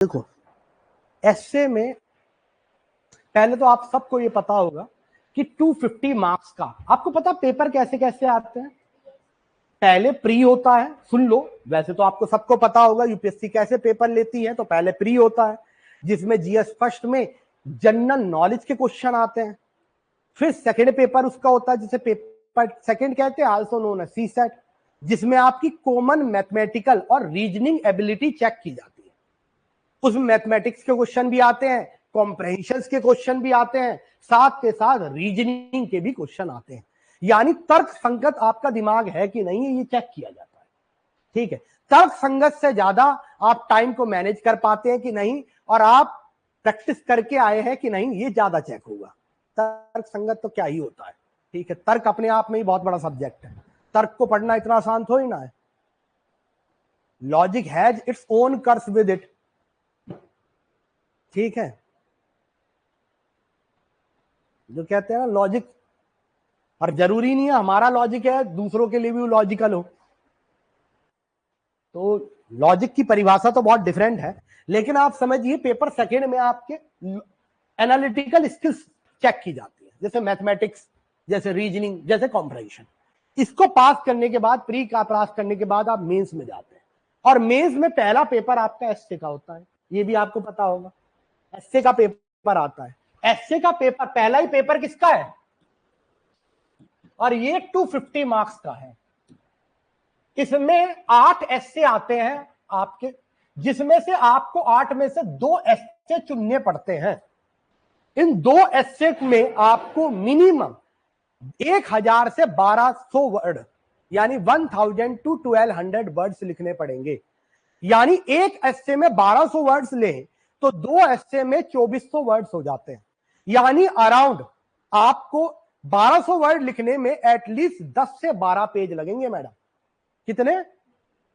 देखो एसए में पहले तो आप सबको ये पता होगा कि 250 मार्क्स का, आपको पता पेपर कैसे कैसे आते हैं। पहले प्री होता है, सुन लो, वैसे तो आपको सबको पता होगा यूपीएससी कैसे पेपर लेती है। तो पहले प्री होता है जिसमें जीएस फर्स्ट में जनरल नॉलेज के क्वेश्चन आते हैं। फिर सेकंड पेपर उसका होता है जिसे पेपर सेकंड कहते हैं, आल्सो नोन एज सीसेट, जिसमें आपकी कॉमन मैथमेटिकल और रीजनिंग एबिलिटी चेक की जाती है। उसमें मैथमेटिक्स के क्वेश्चन भी आते हैं, कॉम्प्रहेंशन के क्वेश्चन भी आते हैं, साथ के साथ रीजनिंग के भी क्वेश्चन आते हैं। यानी तर्क संगत आपका दिमाग है कि नहीं ये चेक किया जाता है। ठीक है, तर्क संगत से ज्यादा आप टाइम को मैनेज कर पाते हैं कि नहीं, और आप प्रैक्टिस करके आए हैं कि नहीं, ये ज्यादा चेक होगा। तर्क संगत तो क्या ही होता है। ठीक है, तर्क अपने आप में ही बहुत बड़ा सब्जेक्ट है, तर्क को पढ़ना इतना आसान थोड़ी ना है। Logic has its own curse with it. ठीक है, जो कहते हैं ना लॉजिक, और जरूरी नहीं है हमारा लॉजिक है दूसरों के लिए भी लॉजिकल हो। तो लॉजिक की परिभाषा तो बहुत डिफरेंट है, लेकिन आप समझिए पेपर सेकेंड में आपके एनालिटिकल स्किल्स चेक की जाती है, जैसे मैथमेटिक्स, जैसे रीजनिंग, जैसे कॉम्प्रहेंशन। इसको पास करने के बाद, प्री का पास करने के बाद आप मेंस में जाते हैं, और मेंस में पहला पेपर आपका एसए का होता है, ये भी आपको पता होगा। एसए का पेपर आता है, एसए का पेपर पहला ही पेपर किसका है, और ये 250 मार्क्स का है। इसमें 8 एसए आते हैं आपके, जिसमें से आपको 8 में से 2 एसए चुनने पड़ते हैं। इन 2 एसए में आपको मिनिमम 1000 से 1200 वर्ड, यानी 1000 to 1200 वर्ड्स लिखने पड़ेंगे। यानी एक एसए में 1200 वर्ड्स लें तो 2 एसए में 2400 वर्ड्स हो जाते हैं। यानी अराउंड आपको 1200 वर्ड लिखने में एटलीस्ट 10 से 12 पेज लगेंगे मैडम। कितने?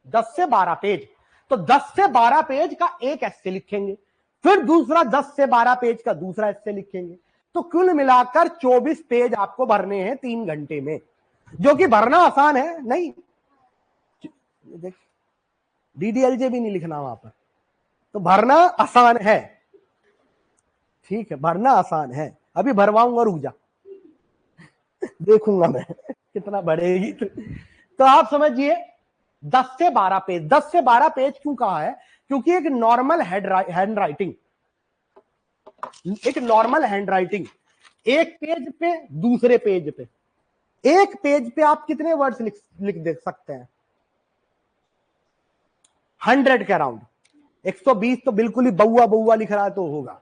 10 से 12 पेज। तो 10 से 12 पेज का एक एस्से लिखेंगे, फिर दूसरा 10 से 12 पेज का दूसरा एस्से लिखेंगे। तो कुल मिलाकर 24 पेज आपको भरने हैं 3 घंटे में, जो कि भरना आसान है नहीं। डीडीएलजे भी नहीं लिखना वहां पर, तो भरना आसान है। ठीक है, भरना आसान है। अभी भरवाऊंगा, रुक जा, देखूंगा मैं कितना बढ़ेगी। तो आप समझिए 10 से 12 पेज। 10 से 12 पेज क्यों कहा है? क्योंकि एक नॉर्मल हैंड राइटिंग, एक नॉर्मल हैंड राइटिंग, एक पेज पे दूसरे पेज पे, एक पेज पे आप कितने वर्ड्स लिख दे सकते हैं? 100 के अराउंड। 120 तो बिल्कुल ही बउआ बउआ लिख रहा है तो होगा।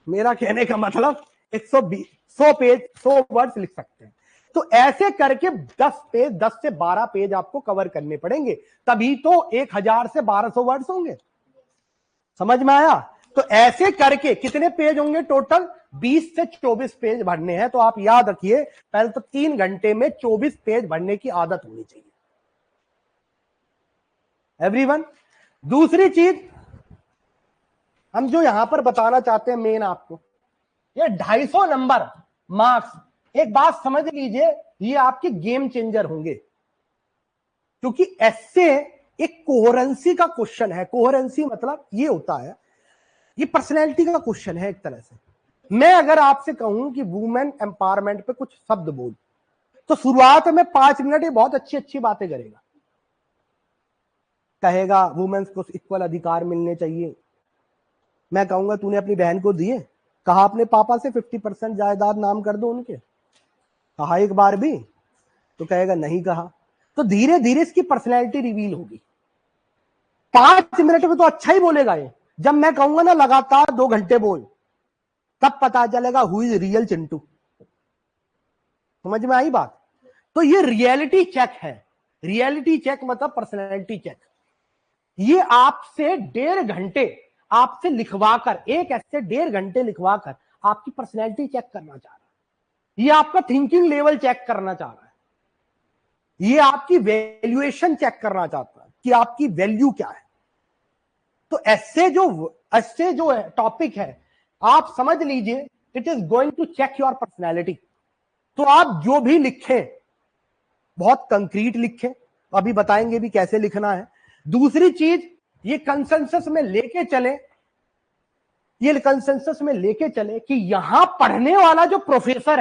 मेरा कहने का मतलब 120, 100 पेज, 100 वर्ड्स लिख सकते हैं। तो ऐसे करके 10 पेज, 10 से 12 पेज आपको कवर करने पड़ेंगे, तभी तो 1000 से 1200 वर्ड्स होंगे। समझ में आया? तो ऐसे करके कितने पेज होंगे टोटल? 20 से 24 पेज भरने हैं। तो आप याद रखिए, पहले तो 3 घंटे में 24 पेज भरने की आदत होनी चाहिए एवरीवन। दूसरी चीज हम जो यहां पर बताना चाहते हैं मेन आपको, ये 250 नंबर मार्क्स, एक बात समझ लीजिए, ये आपके गेम चेंजर होंगे। क्योंकि ऐसे एक कोहेरेंसी का क्वेश्चन है। कोहेरेंसी मतलब ये होता है, ये पर्सनैलिटी का क्वेश्चन है एक तरह से। मैं अगर आपसे कहूं कि वुमेन एम्पावरमेंट पे कुछ शब्द बोल, तो शुरुआत में 5 मिनट ये बहुत अच्छी अच्छी बातें करेगा, कहेगा वुमेन्स को इक्वल अधिकार मिलने चाहिए। मैं कहूंगा तूने अपनी बहन को दिए? कहा अपने पापा से 50% जायदाद नाम कर दो उनके? कहा एक बार भी? तो कहेगा नहीं कहा। तो धीरे धीरे इसकी पर्सनैलिटी रिवील होगी। 5 मिनट में तो अच्छा ही बोलेगा ये। जब मैं कहूंगा ना लगातार 2 घंटे बोल, तब पता चलेगा हु इज रियल चिंटू। समझ में आई बात? तो ये रियलिटी चेक है। रियलिटी चेक मतलब पर्सनैलिटी चेक। ये आपसे 1.5 घंटे आपसे लिखवाकर, एक ऐसे 1.5 घंटे लिखवाकर आपकी पर्सनैलिटी चेक करना चाह रहा है। ये आपका थिंकिंग लेवल चेक करना चाह रहा है। ये आपकी वैल्यूएशन चेक करना चाहता है कि आपकी वैल्यू क्या है। तो ऐसे जो टॉपिक है, आप समझ लीजिए it is going to check your personality. तो आप जो भी लिखें बहुत कंक्रीट लिखें, अभी बताएंगे भी कैसे लिखना है। दूसरी चीज, ये कंसेंसस में लेके चले ये कंसेंसस में लेके चले कि यहां पढ़ने वाला जो प्रोफेसर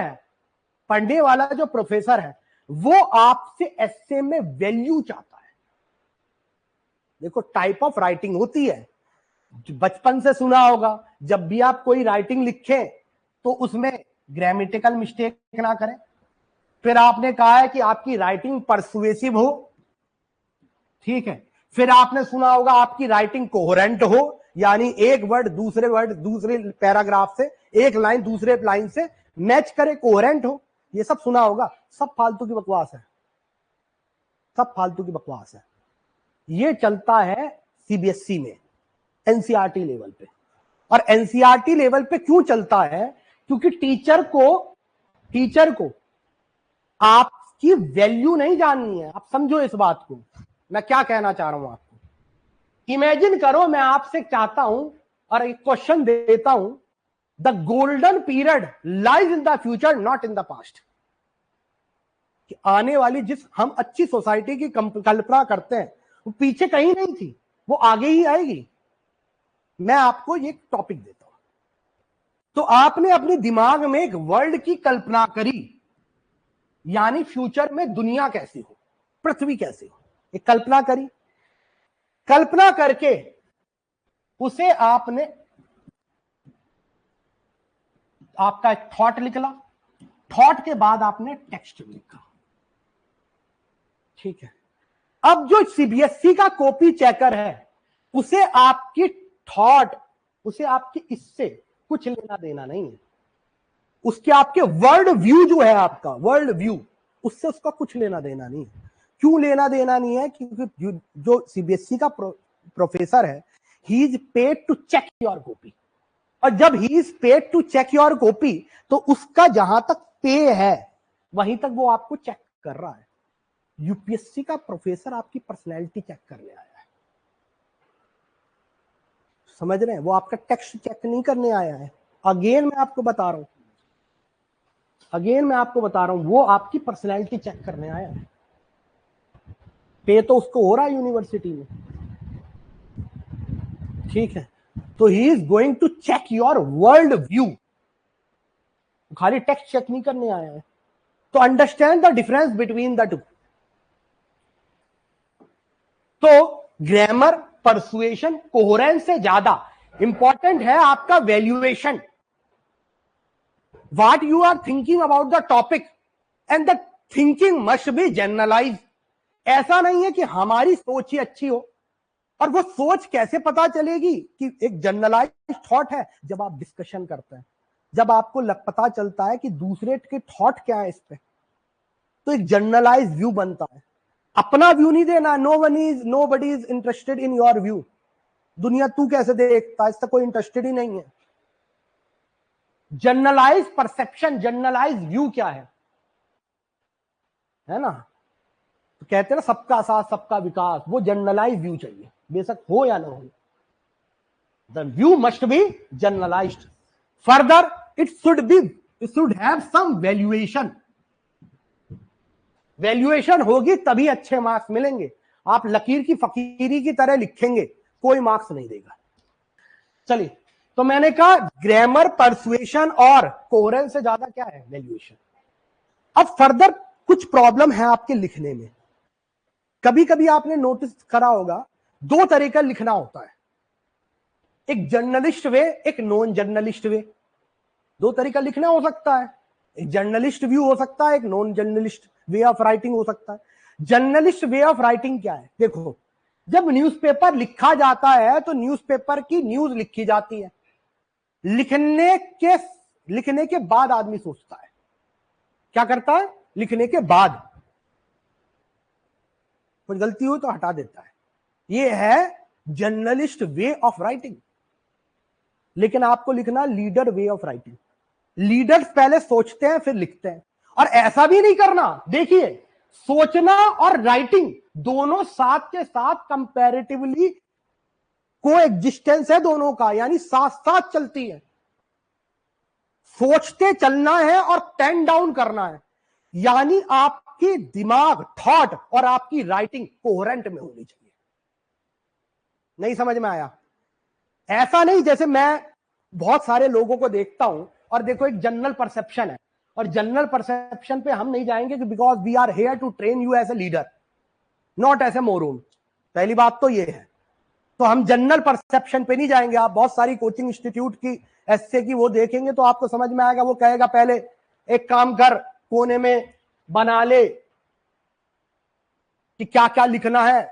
है वो आपसे एस्से में वैल्यू चाहता है। देखो टाइप ऑफ राइटिंग होती है, बचपन से सुना होगा, जब भी आप कोई राइटिंग लिखें तो उसमें ग्रामेटिकल मिस्टेक ना करें। फिर आपने कहा है कि आपकी राइटिंग परसुएसिव हो, ठीक है। फिर आपने सुना होगा आपकी राइटिंग कोहेरेंट हो, यानी एक वर्ड दूसरे पैराग्राफ से, एक लाइन दूसरे लाइन से मैच करे, कोहेरेंट हो। ये सब सुना होगा, सब फालतू की बकवास है, सब फालतू की बकवास है। ये चलता है सीबीएसई में, एनसीईआरटी लेवल पे। और एनसीईआरटी लेवल पे क्यों चलता है? क्योंकि टीचर को आपकी वैल्यू नहीं जाननी है। आप समझो इस बात को, मैं क्या कहना चाह रहा हूं आपको। इमेजिन करो मैं आपसे चाहता हूं और एक क्वेश्चन देता हूं, the golden period lies in the future not in the past. कि आने वाली जिस हम अच्छी सोसाइटी की कल्पना करते हैं वो पीछे कहीं नहीं थी, वो आगे ही आएगी। मैं आपको ये टॉपिक देता हूं, तो आपने अपने दिमाग में एक वर्ल्ड की कल्पना करी, यानी फ्यूचर में दुनिया कैसी हो, पृथ्वी कैसी हो, एक कल्पना करी। कल्पना करके उसे आपने, आपका एक थॉट निकला, थॉट के बाद आपने टेक्स्ट लिखा, ठीक है। अब जो सीबीएसई का कॉपी चेकर है उसे आपकी थॉट, उसे आपकी इससे कुछ लेना देना नहीं है। उसके आपके वर्ल्ड व्यू जो है, आपका वर्ल्ड व्यू, उससे उसका कुछ लेना देना नहीं है। क्यों लेना देना नहीं है? क्योंकि जो सीबीएसई का प्रोफेसर है, he is paid to check your copy. और जब he is paid to check your copy, तो उसका जहां तक पे है वहीं तक वो आपको चेक कर रहा है। यूपीएससी का प्रोफेसर आपकी पर्सनैलिटी चेक करने आया है, समझ रहे हैं? वो आपका टेक्स्ट चेक नहीं करने आया है। अगेन मैं आपको बता रहा हूं, वो आपकी पर्सनैलिटी चेक करने आया है। पे तो उसको हो रहा है यूनिवर्सिटी में, ठीक है। तो he is going to check your world view, खाली टेक्स्ट चेक नहीं करने आया है। तो understand the difference between the two. तो ग्रामर, परसुएशन, कोहेरेंस से ज्यादा इंपॉर्टेंट है आपका valuation, what you are thinking about the topic, and the thinking must be generalize. ऐसा नहीं है कि हमारी सोच ही अच्छी हो, और वो सोच कैसे पता चलेगी कि एक जनरलाइज थॉट है? जब आप डिस्कशन करते हैं, जब आपको पता चलता है कि दूसरे के थॉट क्या है इस पे, तो एक जनरलाइज व्यू बनता है। अपना व्यू नहीं देना, nobody is interested in your view. दुनिया तू कैसे देखता है, इससे कोई इंटरेस्टेड ही नहीं है। जनरलाइज परसेप्शन, जनरलाइज व्यू क्या है ना? तो कहते हैं ना सबका साथ सबका विकास, वो जनरलाइज व्यू चाहिए, बेशक हो या ना हो। The view must be generalized. Further it should have some valuation. Valuation होगी तभी अच्छे मार्क्स मिलेंगे। आप लकीर की फकीरी की तरह लिखेंगे, कोई मार्क्स नहीं देगा। चलिए, तो मैंने कहा ग्रामर, परसुएशन और कोहेरेंस से ज्यादा क्या है? वैल्यूएशन। अब फर्दर कुछ प्रॉब्लम है आपके लिखने में। कभी कभी आपने नोटिस करा होगा, दो तरह का लिखना होता है, एक जर्नलिस्ट वे, एक नॉन जर्नलिस्ट वे। दो तरीका लिखना हो सकता है, एक जर्नलिस्ट व्यू हो सकता है, एक non journalist way of writing हो सकता है। जर्नलिस्ट वे ऑफ राइटिंग क्या है? देखो, जब न्यूज़पेपर लिखा जाता है तो न्यूज़पेपर की न्यूज लिखी जाती है। लिखने के बाद आदमी सोचता है, क्या करता है? लिखने के बाद कुछ गलती हो तो हटा देता है। ये है जर्नलिस्ट वे ऑफ राइटिंग। लेकिन आपको लिखना leader way of writing. Leaders पहले सोचते हैं फिर लिखते हैं। और ऐसा भी नहीं करना, देखिए, सोचना और राइटिंग दोनों साथ के साथ कंपैरेटिवली को एग्जिस्टेंस है दोनों का, यानी साथ साथ चलती है। सोचते चलना है और पेन डाउन करना है, यानी आपकी दिमाग, थॉट और आपकी राइटिंग कोहेरेंट में होनी चाहिए। नहीं समझ में आया? ऐसा नहीं जैसे मैं बहुत सारे लोगों को देखता हूं और देखो एक जनरल परसेप्शन है, और जनरल परसेप्शन पे हम नहीं जाएंगे कि because we are here to train you as a leader, not as a moron. पहली बात तो ये है, तो हम जनरल परसेप्शन पे नहीं जाएंगे। आप बहुत सारी कोचिंग इंस्टीट्यूट की एसए की वो देखेंगे तो आपको समझ में आएगा, वो कहेगा पहले एक काम कर, कोने में बना ले कि क्या क्या लिखना है,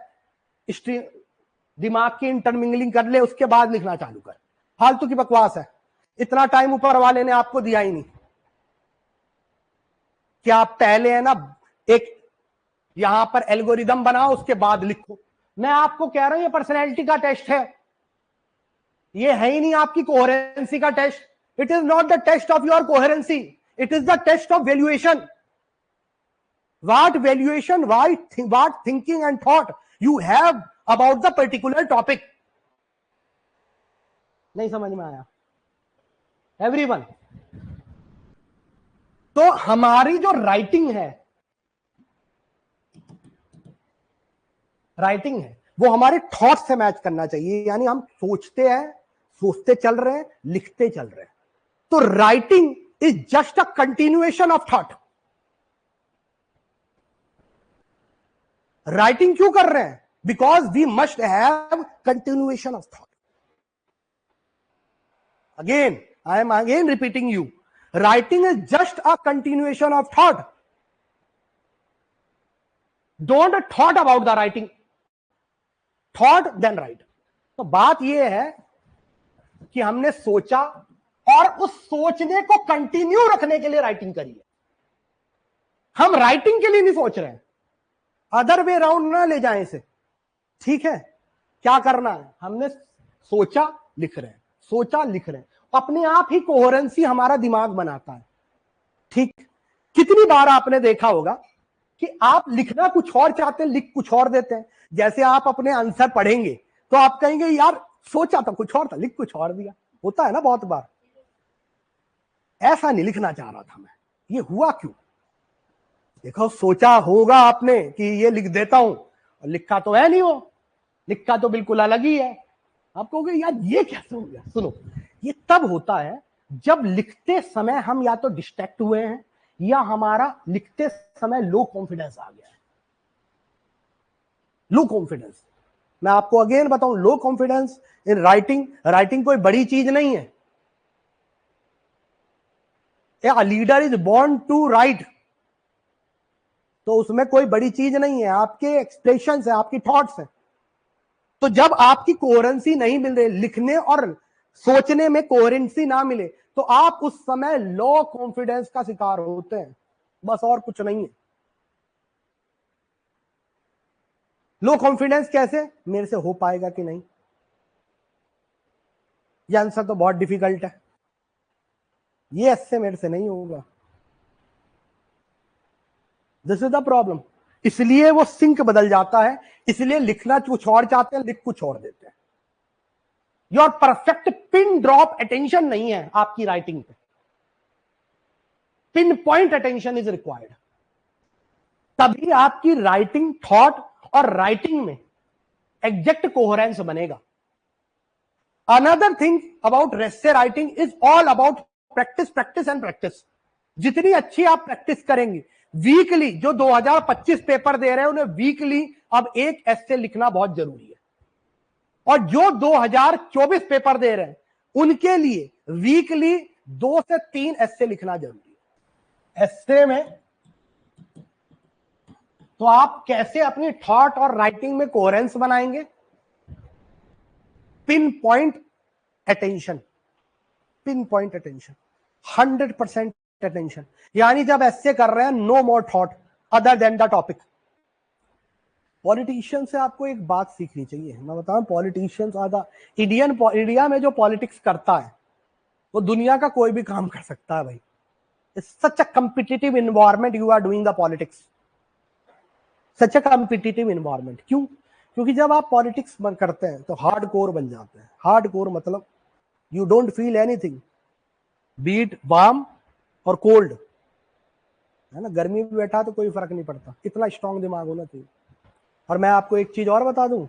दिमाग की इंटरमिंगलिंग कर ले, उसके बाद लिखना चालू कर। फालतू की बकवास है, इतना टाइम ऊपर वाले ने आपको दिया ही नहीं कि आप पहले है ना एक यहां पर एल्गोरिदम बनाओ उसके बाद लिखो। मैं आपको कह रहा हूं ये पर्सनैलिटी का टेस्ट है, ये है ही नहीं आपकी कोहेरेंसी का test. It is not the test of your coherency, it is the test of valuation. what valuation, what thinking and thought you have about the particular topic। नहीं समझ में आया एवरीवन? तो हमारी जो राइटिंग है वो हमारे थॉट से मैच करना चाहिए, यानी हम सोचते हैं, सोचते चल रहे हैं, लिखते चल रहे हैं। तो writing is just a continuation of thought. Writing क्यों कर रहे हैं? Because we must have continuation of thought. Again I am again repeating you, writing is just a continuation of thought. Don't thought about the writing, thought then write. तो बात यह है कि हमने सोचा और उस सोचने को कंटिन्यू रखने के लिए राइटिंग करी है। हम राइटिंग के लिए नहीं सोच रहे हैं, अदर वे राउंड ना ले जाएं इसे, ठीक है? क्या करना है, हमने सोचा लिख रहे हैं, सोचा लिख रहे हैं, अपने आप ही कोहेरेंसी हमारा दिमाग बनाता है। ठीक, कितनी बार आपने देखा होगा कि आप लिखना कुछ और चाहते हैं, लिख कुछ और देते हैं। जैसे आप अपने आंसर पढ़ेंगे तो आप कहेंगे यार सोचा था कुछ और था, लिख कुछ और दिया। होता है ना बहुत बार, ऐसा नहीं लिखना चाह रहा था मैं, ये हुआ क्यों? देखो सोचा होगा आपने कि ये लिख देता हूं, और लिखा तो है नहीं, वो लिखा तो बिल्कुल अलग ही है। आप कहोगे यार ये कैसे हो गया? सुनो, ये तब होता है जब लिखते समय हम या तो डिस्ट्रैक्ट हुए हैं या हमारा लिखते समय लो कॉन्फिडेंस आ गया है। लो कॉन्फिडेंस, मैं आपको अगेन बताऊं, low confidence in writing, writing कोई बड़ी चीज नहीं है। A leader is born to write, तो उसमें कोई बड़ी चीज नहीं है, आपके एक्सप्रेशंस है, आपकी थॉट्स है। तो जब आपकी कोहेरेंसी नहीं मिल रही, लिखने और सोचने में कोहेरेंसी ना मिले, तो आप उस समय लो कॉन्फिडेंस का शिकार होते हैं, बस और कुछ नहीं है। लो कॉन्फिडेंस कैसे? मेरे से हो पाएगा कि नहीं, ये आंसर तो बहुत डिफिकल्ट है, ये ऐसे मेरे से नहीं होगा, दिस इज द प्रॉब्लम। इसलिए वो सिंक बदल जाता है, इसलिए लिखना कुछ और चाहते हैं, लिख कुछ और देते हैं। Your perfect pin drop attention नहीं है आपकी राइटिंग पे, pin point attention is required. तभी आपकी राइटिंग, थॉट और राइटिंग में एग्जैक्ट कोहेरेंस बनेगा। अनदर थिंग अबाउट रेसे writing is all about practice, practice and practice. जितनी अच्छी आप प्रैक्टिस करेंगे, वीकली जो 2025 पेपर दे रहे हैं उन्हें वीकली अब एक एस्से लिखना बहुत जरूरी है, और जो 2024 पेपर दे रहे हैं उनके लिए वीकली 2 से 3 एस्से लिखना जरूरी है। एस्से में तो आप कैसे अपनी थॉट और राइटिंग में कोहेरेंस बनाएंगे? Pin point attention, pin point attention, 100% attention. यानी जब ऐसे कर रहे हैं, no more thought other than the topic. Politician से आपको एक बात सीखनी चाहिए, मैं बताऊं, पॉलिटिशियंस आर द इंडिया में जो पॉलिटिक्स करता है वो दुनिया का कोई भी काम कर सकता है भाई। It's such a competitive environment you are doing the politics, such a competitive environment. क्यों? क्योंकि जब आप पॉलिटिक्स करते हैं तो हार्ड कोर बन जाते हैं। हार्ड कोर मतलब you don't feel anything, be it warm और कोल्ड, है ना, गर्मी में बैठा तो कोई फर्क नहीं पड़ता, इतना स्ट्रांग दिमाग होना चाहिए। और मैं आपको एक चीज और बता दूं,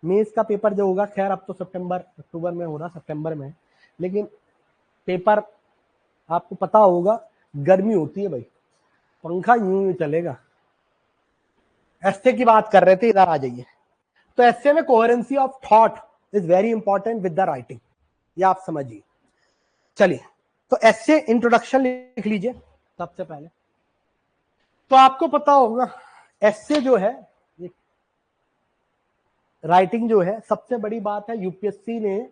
मेंस का पेपर जो होगा, खैर अब तो सितंबर अक्टूबर में होगा, सितंबर में, लेकिन पेपर आपको पता होगा गर्मी होती है भाई, पंखा यूं चलेगा। एस्से की बात कर रहे थे, इधर आ जाइए। तो एस्से में coherency of thought is very important with the writing, ये आप समझिए। चलिए, तो एस्से इंट्रोडक्शन लिख लीजिए सबसे पहले। तो आपको पता होगा एस्से जो है, राइटिंग जो है, सबसे बड़ी बात है यूपीएससी ने,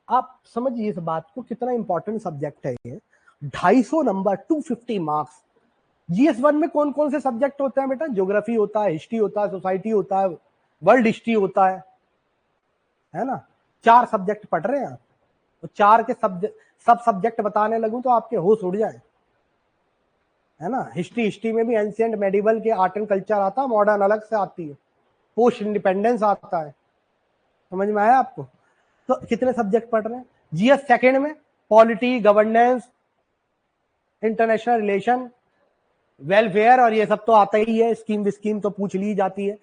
आप समझिए इस बात को, कितना इंपॉर्टेंट सब्जेक्ट है ये। 250 नंबर, 250 मार्क्स। जीएस1 में कौन कौन से सब्जेक्ट होते हैं बेटा? ज्योग्राफी होता है, हिस्ट्री होता है, सोसाइटी होता है, वर्ल्ड हिस्ट्री होता है ना। 4 सब्जेक्ट पढ़ रहे हैं आप, तो 4 के सब सब्जेक्ट बताने लगूं तो आपके होश उड़ जाए, है ना। हिस्ट्री में भी एंशिएंट मेडिवल के आर्ट एंड कल्चर आता है, मॉडर्न अलग से आती है, पोस्ट इंडिपेंडेंस आता है, समझ में आया आपको? तो कितने सब्जेक्ट पढ़ रहे हैं? जीएस सेकंड में polity, governance, international relation, welfare और ये सब तो आता ही है, स्कीम तो पूछ ली जाती है।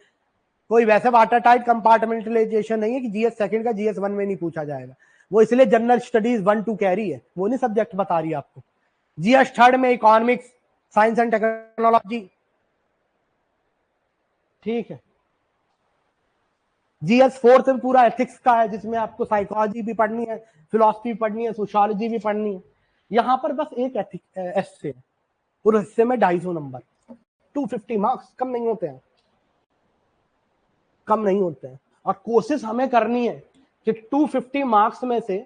कोई वैसे वाटर टाइट कंपार्टमेंटलाइजेशन नहीं है कि जीएस सेकंड का जीएस 1 में नहीं पूछा जाएगा, वो इसलिए जनरल स्टडीज 1-2 कैरी है, वो नहीं सब्जेक्ट बता रही आपको। जीएस थर्ड में इकोनॉमिक्स, साइंस एंड टेक्नोलॉजी, ठीक है। जीएस फोर्थ में पूरा एथिक्स का है, जिसमें आपको साइकोलॉजी भी पढ़नी है, फिलोसफी पढ़नी है, सोशियोलॉजी भी पढ़नी है। यहां पर बस एक एस्से है, और हिस्से में 250 नंबर, 250 मार्क्स, कम नहीं होते हैं, कम नहीं होते हैं। और कोशिश हमें करनी है कि 250 मार्क्स में से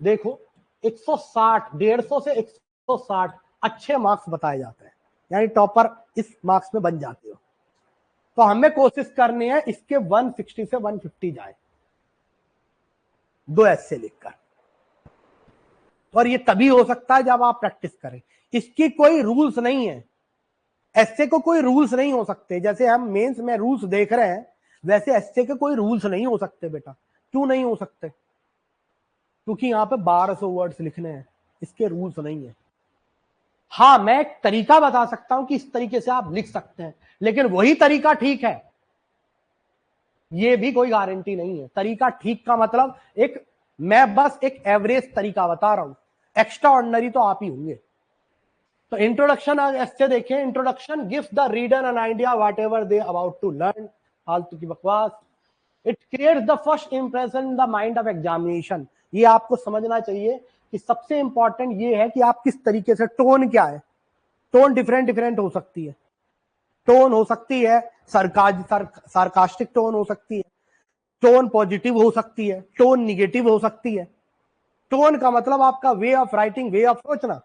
देखो 160, 150 से 160 अच्छे मार्क्स बताए जाते हैं, यानी टॉपर इस मार्क्स में बन जाते हो। तो हमें कोशिश करनी है इसके 160 से 150 जाए, 2 एस्से लिखकर। और ये तभी हो सकता है जब आप प्रैक्टिस करें। इसकी कोई रूल्स नहीं है, एस्से को कोई रूल्स नहीं हो सकते। जैसे हम मेंस में रूल्स देख रहे हैं, वैसे एस्से के कोई रूल्स नहीं हो सकते बेटा। क्यों नहीं हो सकते? क्योंकि यहाँ पे 1200 वर्ड्स लिखने हैं, इसके रूल्स नहीं है। हाँ, मैं एक तरीका बता सकता हूं कि इस तरीके से आप लिख सकते हैं, लेकिन वही तरीका ठीक है ये भी कोई गारंटी नहीं है। तरीका ठीक का मतलब मैं बस एक एवरेज तरीका बता रहा हूं, एक्स्ट्रा ऑर्डिनरी तो आप ही होंगे। तो इंट्रोडक्शन ऐसे देखें, introduction gives the reader an idea whatever they about to learn. फालतू की बकवास। It creates the first impression in the mind of examination. ये आपको समझना चाहिए कि सबसे इंपॉर्टेंट ये है कि आप किस तरीके से, टोन क्या है। टोन डिफरेंट हो सकती है। टोन हो सकती है सार्कास्टिक टोन हो सकती है, टोन पॉजिटिव हो सकती है, टोन निगेटिव हो सकती है। टोन का मतलब आपका way of writing, way of सोचना।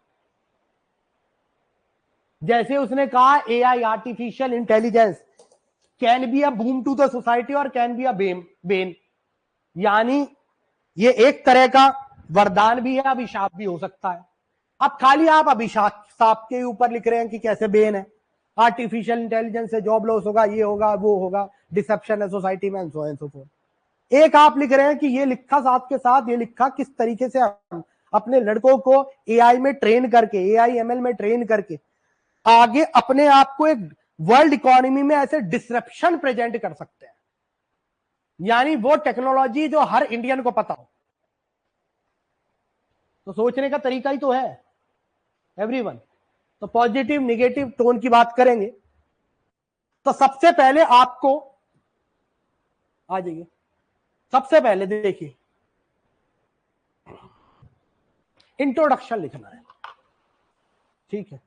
जैसे उसने कहा AI, artificial intelligence, can be a boom to the society और कैन बी अ बेन, यानी ये एक तरह का वरदान भी है, अभिशाप भी हो सकता है। अब खाली आप अभिशाप के ऊपर लिख रहे हैं कि कैसे बेन है, आर्टिफिशियल इंटेलिजेंस से जॉब लॉस होगा, ये होगा, वो होगा, डिसेप्शन है सोसाइटी में, सो एंड सो फोर्थ। एक आप लिख रहे हैं कि ये लिखा साथ के साथ ये लिखा किस तरीके से हम अपने लड़कों को एआई में ट्रेन करके, एआई एमएल में ट्रेन करके आगे अपने आप को एक वर्ल्ड इकोनॉमी में ऐसे डिसरप्शन प्रेजेंट कर सकते हैं, यानी वो टेक्नोलॉजी जो हर इंडियन को पता हो। तो सोचने का तरीका ही तो है एवरीवन। तो पॉजिटिव निगेटिव टोन की बात करेंगे। तो सबसे पहले आपको आ जाइए, सबसे पहले देखिए इंट्रोडक्शन लिखना है, ठीक है।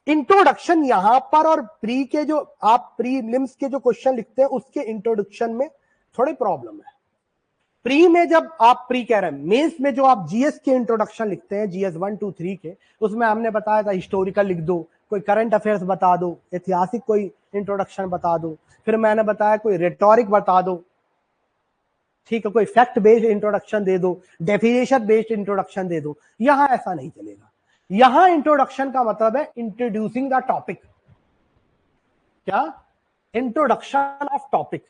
इंट्रोडक्शन यहां पर और प्री के जो आप प्रीलिम्स के जो क्वेश्चन लिखते हैं उसके इंट्रोडक्शन में थोड़ी प्रॉब्लम है। प्री में जब आप प्री कह रहे हैं, मेंस में जो आप जीएस के इंट्रोडक्शन लिखते हैं, जीएस 1, 2, 3 के, उसमें हमने बताया था हिस्टोरिकल लिख दो, कोई करंट अफेयर्स बता दो, ऐतिहासिक कोई इंट्रोडक्शन बता दो, फिर मैंने बताया कोई रेटोरिक बता दो, ठीक है, कोई फैक्ट बेस्ड इंट्रोडक्शन दे दो, डेफिनेशन बेस्ड इंट्रोडक्शन दे दो। यहां ऐसा नहीं चलेगा। यहां इंट्रोडक्शन का मतलब है इंट्रोड्यूसिंग द टॉपिक। क्या? Introduction of topic.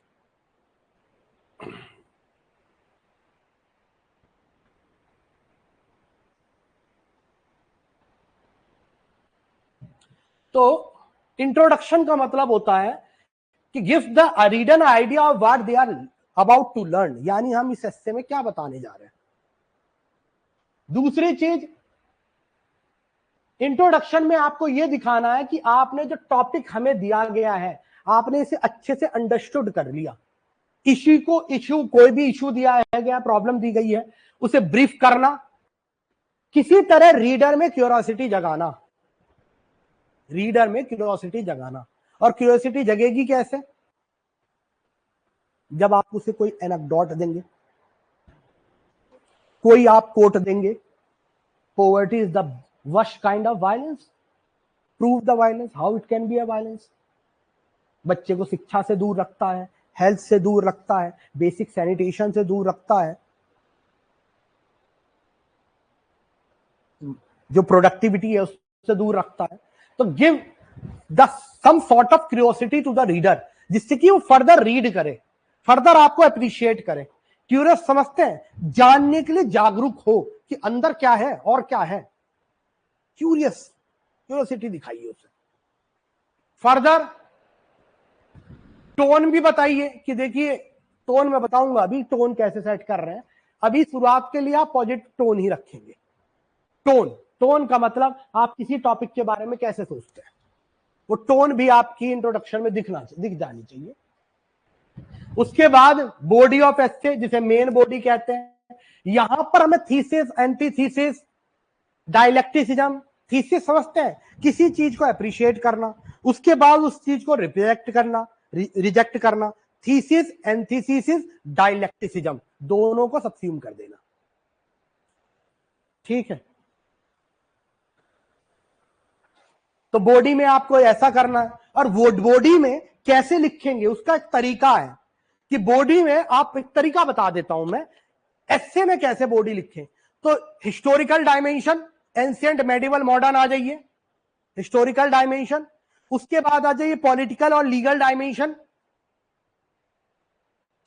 तो इंट्रोडक्शन का मतलब होता है कि give the reader idea of what they are about to learn, यानी हम इस हिस्से में क्या बताने जा रहे हैं। दूसरी चीज, इंट्रोडक्शन में आपको यह दिखाना है कि आपने जो टॉपिक हमें दिया गया है आपने इसे अच्छे से अंडरस्टूड कर लिया। इशू कोई भी इशू दिया है गया, प्रॉब्लम दी गई है, उसे ब्रीफ करना, किसी तरह रीडर में क्यूरियोसिटी जगाना, रीडर में क्यूरियोसिटी जगाना। और क्यूरियोसिटी जगेगी कैसे? जब आप उसे कोई एनेक्डोट देंगे, कोई आप कोट देंगे, poverty is the worst kind of violence, prove the violence, how it can be a violence। बच्चे को शिक्षा से दूर रखता है, हेल्थ से दूर रखता है, बेसिक सैनिटेशन से दूर रखता है, जो प्रोडक्टिविटी है उससे दूर रखता है। तो give the some sort of curiosity to the reader, जिससे कि वो फर्दर रीड करे, फर्दर आपको अप्रिशिएट करे। क्यूरियस समझते हैं, जानने के लिए जागरूक हो कि अंदर क्या है और क्या है, क्यूरियोसिटी दिखाइए उसे। फर्दर टोन भी बताइए कि देखिए टोन मैं बताऊंगा अभी, टोन कैसे सेट कर रहे हैं। अभी शुरुआत के लिए आप पॉजिटिव टोन ही रखेंगे। टोन का मतलब आप किसी टॉपिक के बारे में कैसे सोचते हैं, वो टोन भी आपकी इंट्रोडक्शन में दिख जानी चाहिए। उसके बाद बॉडी ऑफ एस्से, जिसे मेन बॉडी कहते हैं। यहां पर हमें थीसिस, एंटीथीसिस, डायलेक्टिसिज्म, थीसिस समझते हैं, किसी चीज को अप्रिशिएट करना, उसके बाद उस चीज को रिजेक्ट करना। थीसिस, एंटीथीसिस, डायलेक्टिसिज्म, दोनों को सब्स्यूम कर देना। ठीक है, तो बॉडी में आपको ऐसा करना है। और वो बॉडी में कैसे लिखेंगे उसका एक तरीका है कि बॉडी में आप एक तरीका बता देता हूं मैं, एस्से में कैसे बॉडी लिखें। तो historical dimension, ancient, medieval, modern आ जाइए, हिस्टोरिकल डायमेंशन। उसके बाद आ जाइए पॉलिटिकल और लीगल डायमेंशन।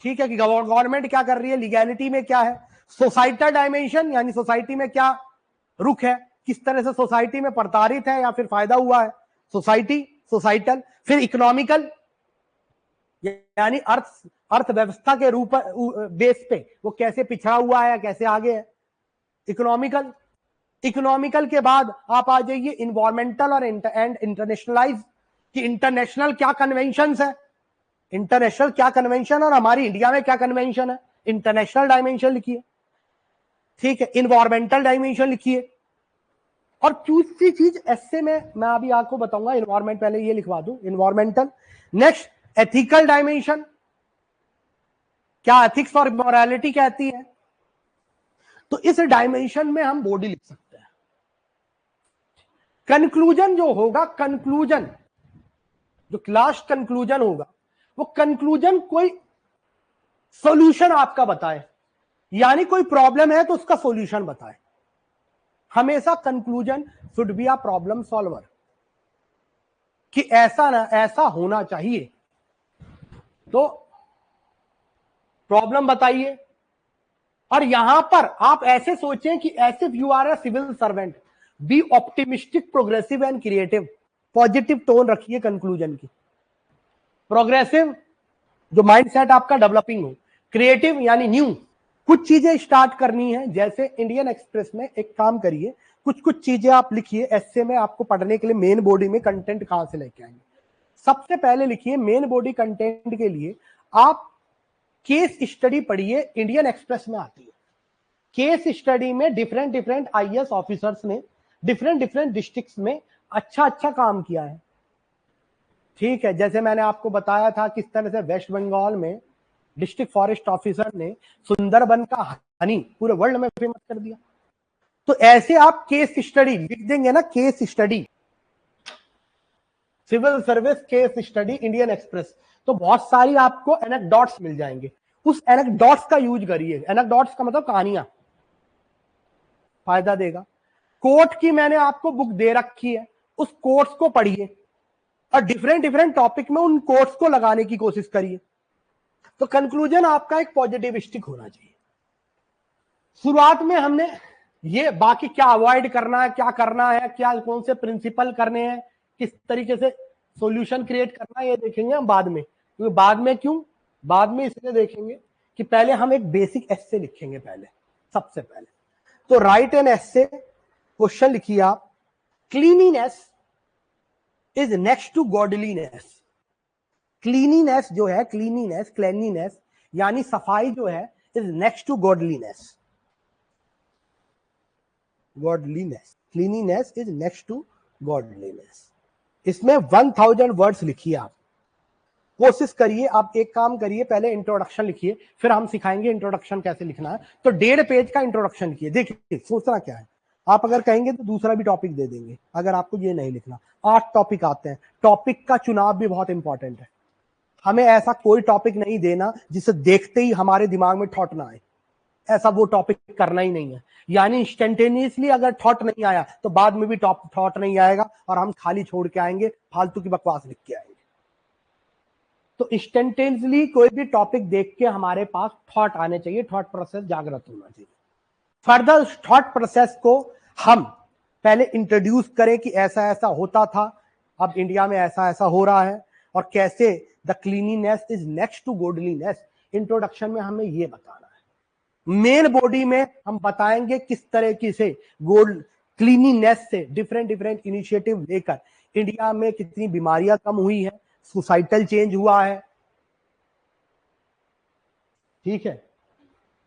ठीक है कि गवर्नमेंट क्या कर रही है, लीगैलिटी में क्या है। सोसाइटल डायमेंशन, यानी सोसाइटी में क्या रुख है, किस तरह से सोसाइटी में प्रताड़ित है या फिर फायदा हुआ है सोसाइटल। फिर इकोनॉमिकल, यानी अर्थव्यवस्था के रूप बेस पे वो कैसे पिछड़ा हुआ है या कैसे आगे है, इकोनॉमिकल के बाद आप आ जाइए इन्वायरमेंटल और इंटरनेशनलाइज, कि इंटरनेशनल क्या कन्वेंशन है, इंटरनेशनल क्या कन्वेंशन और हमारी इंडिया में क्या कन्वेंशन है, इंटरनेशनल डायमेंशन लिखिए। ठीक है, इन्वायरमेंटल डायमेंशन लिखिए। और दूसरी चीज ऐसे में मैं अभी आपको बताऊंगा, इन्वायरमेंट पहले ये लिखवा दूं, इन्वायरमेंटल। नेक्स्ट एथिकल डायमेंशन, क्या एथिक्स और मोरालिटी कहती है। तो इस डायमेंशन में हम बॉडी लिख सकते हैं। कंक्लूजन जो होगा, कंक्लूजन जो लास्ट कंक्लूजन होगा, वो कंक्लूजन कोई सॉल्यूशन आपका बताए, यानी कोई प्रॉब्लम है तो उसका सॉल्यूशन बताए। हमेशा conclusion should be a problem solver, कि ऐसा ना ऐसा होना चाहिए, तो प्रॉब्लम बताइए। और यहां पर आप ऐसे सोचें कि as if you are a civil servant, be optimistic, progressive and creative. Positive tone रखिए कंक्लूजन की। प्रोग्रेसिव, जो माइंडसेट आपका डेवलपिंग हो। क्रिएटिव यानी न्यू, कुछ चीजें स्टार्ट करनी है। जैसे इंडियन एक्सप्रेस में एक काम करिए, कुछ चीजें आप लिखिए एस्से में, आपको पढ़ने के लिए मेन बॉडी में कंटेंट कहां से लेके आएंगे। सबसे पहले लिखिए मेन बॉडी कंटेंट के लिए आप केस स्टडी पढ़िए, इंडियन एक्सप्रेस में आती है। केस स्टडी में डिफरेंट आईएएस ऑफिसर्स ने डिफरेंट डिस्ट्रिक्ट्स में अच्छा काम किया है। ठीक है, जैसे मैंने आपको बताया था किस तरह से वेस्ट बंगाल में डिस्ट्रिक्ट फॉरेस्ट ऑफिसर ने सुंदरबन का हनी पूरे वर्ल्ड में फेमस कर दिया। तो ऐसे आप केस स्टडी लिख देंगे ना, case study, civil service case study Indian Express, तो बहुत सारी आपको एनेक्डोट्स मिल जाएंगे। उस एनेक्डोट्स का यूज करिए। एनेक्डोट्स का मतलब कहानियां, फायदा देगा। कोर्ट की मैंने आपको बुक दे रखी है, उस कोर्ट्स को पढ़िए और डिफरेंट टॉपिक में उन कोर्ट्स को लगाने की कोशिश करिए। तो कंक्लूजन आपका एक पॉजिटिविस्टिक होना चाहिए। शुरुआत में हमने ये बाकी क्या अवॉइड करना है, क्या करना है, क्या कौन से प्रिंसिपल करने हैं, किस तरीके से सॉल्यूशन क्रिएट करना है, ये देखेंगे हम बाद में। क्योंकि बाद में इसलिए देखेंगे कि पहले हम एक बेसिक एस्से लिखेंगे पहले, सबसे पहले। तो राइट एन एसे, क्वेश्चन लिखिए आप, cleanliness is next to godliness. Cleanliness जो है, क्लीनिनेस यानी सफाई जो है, is next to godliness. Cleanliness is next to godliness. इसमें 1000 वर्ड्स लिखिए आप, कोशिश करिए। आप एक काम करिए, पहले इंट्रोडक्शन लिखिए, फिर हम सिखाएंगे इंट्रोडक्शन कैसे लिखना है। तो 1.5 पेज का इंट्रोडक्शन लिखिए। देखिए सोचना क्या है, आप अगर कहेंगे तो दूसरा भी टॉपिक दे देंगे, अगर आपको ये नहीं लिखना। 8 टॉपिक आते हैं, टॉपिक का चुनाव भी बहुत इंपॉर्टेंट है। हमें ऐसा कोई टॉपिक नहीं देना जिसे देखते ही हमारे दिमाग में थॉट ना आए, ऐसा वो टॉपिक करना ही नहीं है। यानी इंस्टेंटेनियसली अगर थॉट नहीं आया तो बाद में भी थॉट नहीं आएगा और हम खाली छोड़ के आएंगे, फालतू की बकवास लिख के आएंगे। तो इंस्टेंटेनियसली कोई भी टॉपिक देख के हमारे पास थॉट आने चाहिए, थॉट प्रोसेस जागृत होना चाहिए। फर्दर थॉट प्रोसेस को हम पहले इंट्रोड्यूस करें कि ऐसा ऐसा होता था, अब इंडिया में ऐसा ऐसा हो रहा है, और कैसे the cleanliness is next to godliness. Introduction में हमें ये बताना है। मेन बॉडी में हम बताएंगे किस तरह की से क्लीनिनेस से डिफरेंट इनिशिएटिव लेकर इंडिया में कितनी बीमारियां कम हुई है, सोसाइटल चेंज हुआ है, ठीक है,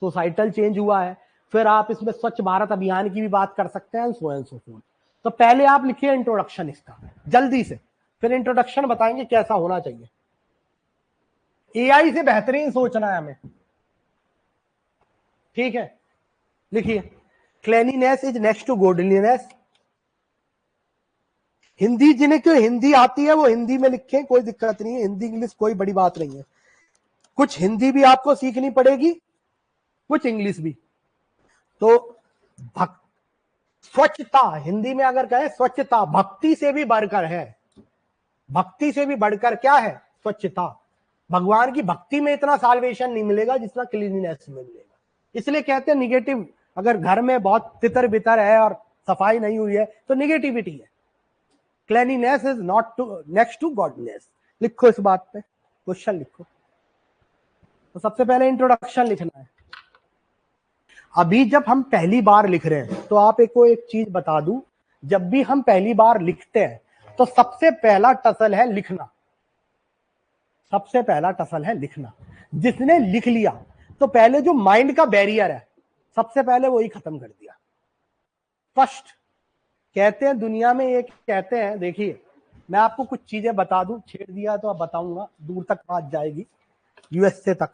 सोसाइटल चेंज हुआ है। फिर आप इसमें स्वच्छ भारत अभियान की भी बात कर सकते हैं, सो एंड सो फोर्थ। तो पहले आप लिखिए इंट्रोडक्शन इसका जल्दी से, फिर इंट्रोडक्शन बताएंगे कैसा होना चाहिए। एआई से बेहतरीन सोचना है हमें, ठीक है। लिखिए, cleanliness is next to godliness. Hindi जिन्हें क्यों हिंदी आती है वो हिंदी में लिखें, कोई दिक्कत नहीं है, हिंदी इंग्लिश कोई बड़ी बात नहीं है। कुछ हिंदी भी आपको सीखनी पड़ेगी, कुछ इंग्लिश भी। तो स्वच्छता, हिंदी में अगर कहें स्वच्छता भक्ति से भी बढ़कर है। भक्ति से भी बढ़कर क्या है? स्वच्छता। भगवान की भक्ति में इतना साल्वेशन नहीं मिलेगा जितना क्लीनिनेस में मिलेगा। इसलिए कहते हैं निगेटिव, अगर घर में बहुत तितर बितर है और सफाई नहीं हुई है तो निगेटिविटी है। Cleanliness is not to next to godness. लिखो इस बात पे, क्वेश्चन लिखो। तो सबसे पहले इंट्रोडक्शन लिखना है। अभी जब हम पहली बार लिख रहे हैं तो आप एक चीज बता दूं, जब भी हम पहली बार लिखते हैं तो सबसे पहला टसल है लिखना। सबसे पहला टसल है लिखना। जिसने लिख लिया तो पहले जो माइंड का बैरियर है सबसे पहले वही खत्म कर दिया। फर्स्ट कहते हैं दुनिया में एक कहते हैं, देखिए मैं आपको कुछ चीजें बता दूं, छेड़ दिया तो अब बताऊंगा, दूर तक बात जाएगी, यूएसए तक।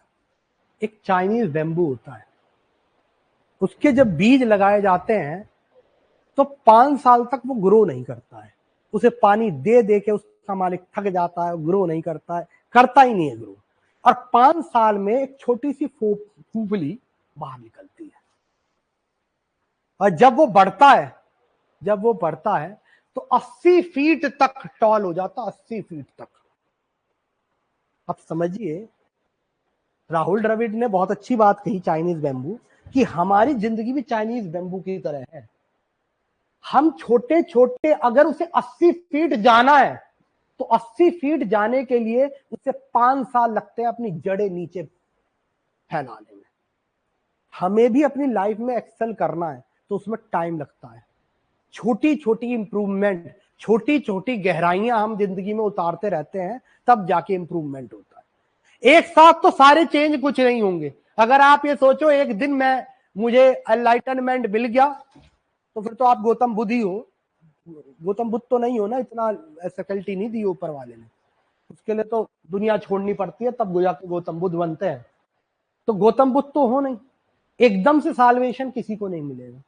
एक चाइनीज बैम्बू होता है, उसके जब बीज लगाए जाते हैं तो 5 साल तक वो ग्रो नहीं करता है। उसे पानी दे दे के उसका मालिक थक जाता है, ग्रो नहीं करता है, करता ही नहीं है ग्रो। और 5 साल में एक छोटी सी फूफली बाहर निकलती है, और जब वो बढ़ता है तो 80 फीट तक टॉल हो जाता, 80 फीट तक। अब समझिए, राहुल द्रविड़ ने बहुत अच्छी बात कही चाइनीज बैम्बू, कि हमारी जिंदगी भी चाइनीज बैम्बू की तरह है। हम छोटे छोटे, अगर उसे 80 फीट जाना है तो 80 फीट जाने के लिए उसे 5 साल लगते हैं अपनी जड़ें नीचे फैलाने में। हमें भी अपनी लाइफ में एक्सेल करना है तो उसमें टाइम लगता है। छोटी छोटी इंप्रूवमेंट, छोटी छोटी गहराइयां हम जिंदगी में उतारते रहते हैं, तब जाके इंप्रूवमेंट होता है। एक साथ तो सारे चेंज कुछ नहीं होंगे। अगर आप ये सोचो एक दिन में मुझे एनलाइटनमेंट मिल गया तो फिर तो आप गौतम बुद्ध ही हो। गौतम बुद्ध तो नहीं हो ना, इतना फैकल्टी नहीं दी ऊपर वाले ने। उसके लिए तो दुनिया छोड़नी पड़ती है, तब जाके गौतम बुद्ध बनते हैं। तो गौतम बुद्ध तो हो नहीं, एकदम से साल्वेशन किसी को नहीं मिलेगा।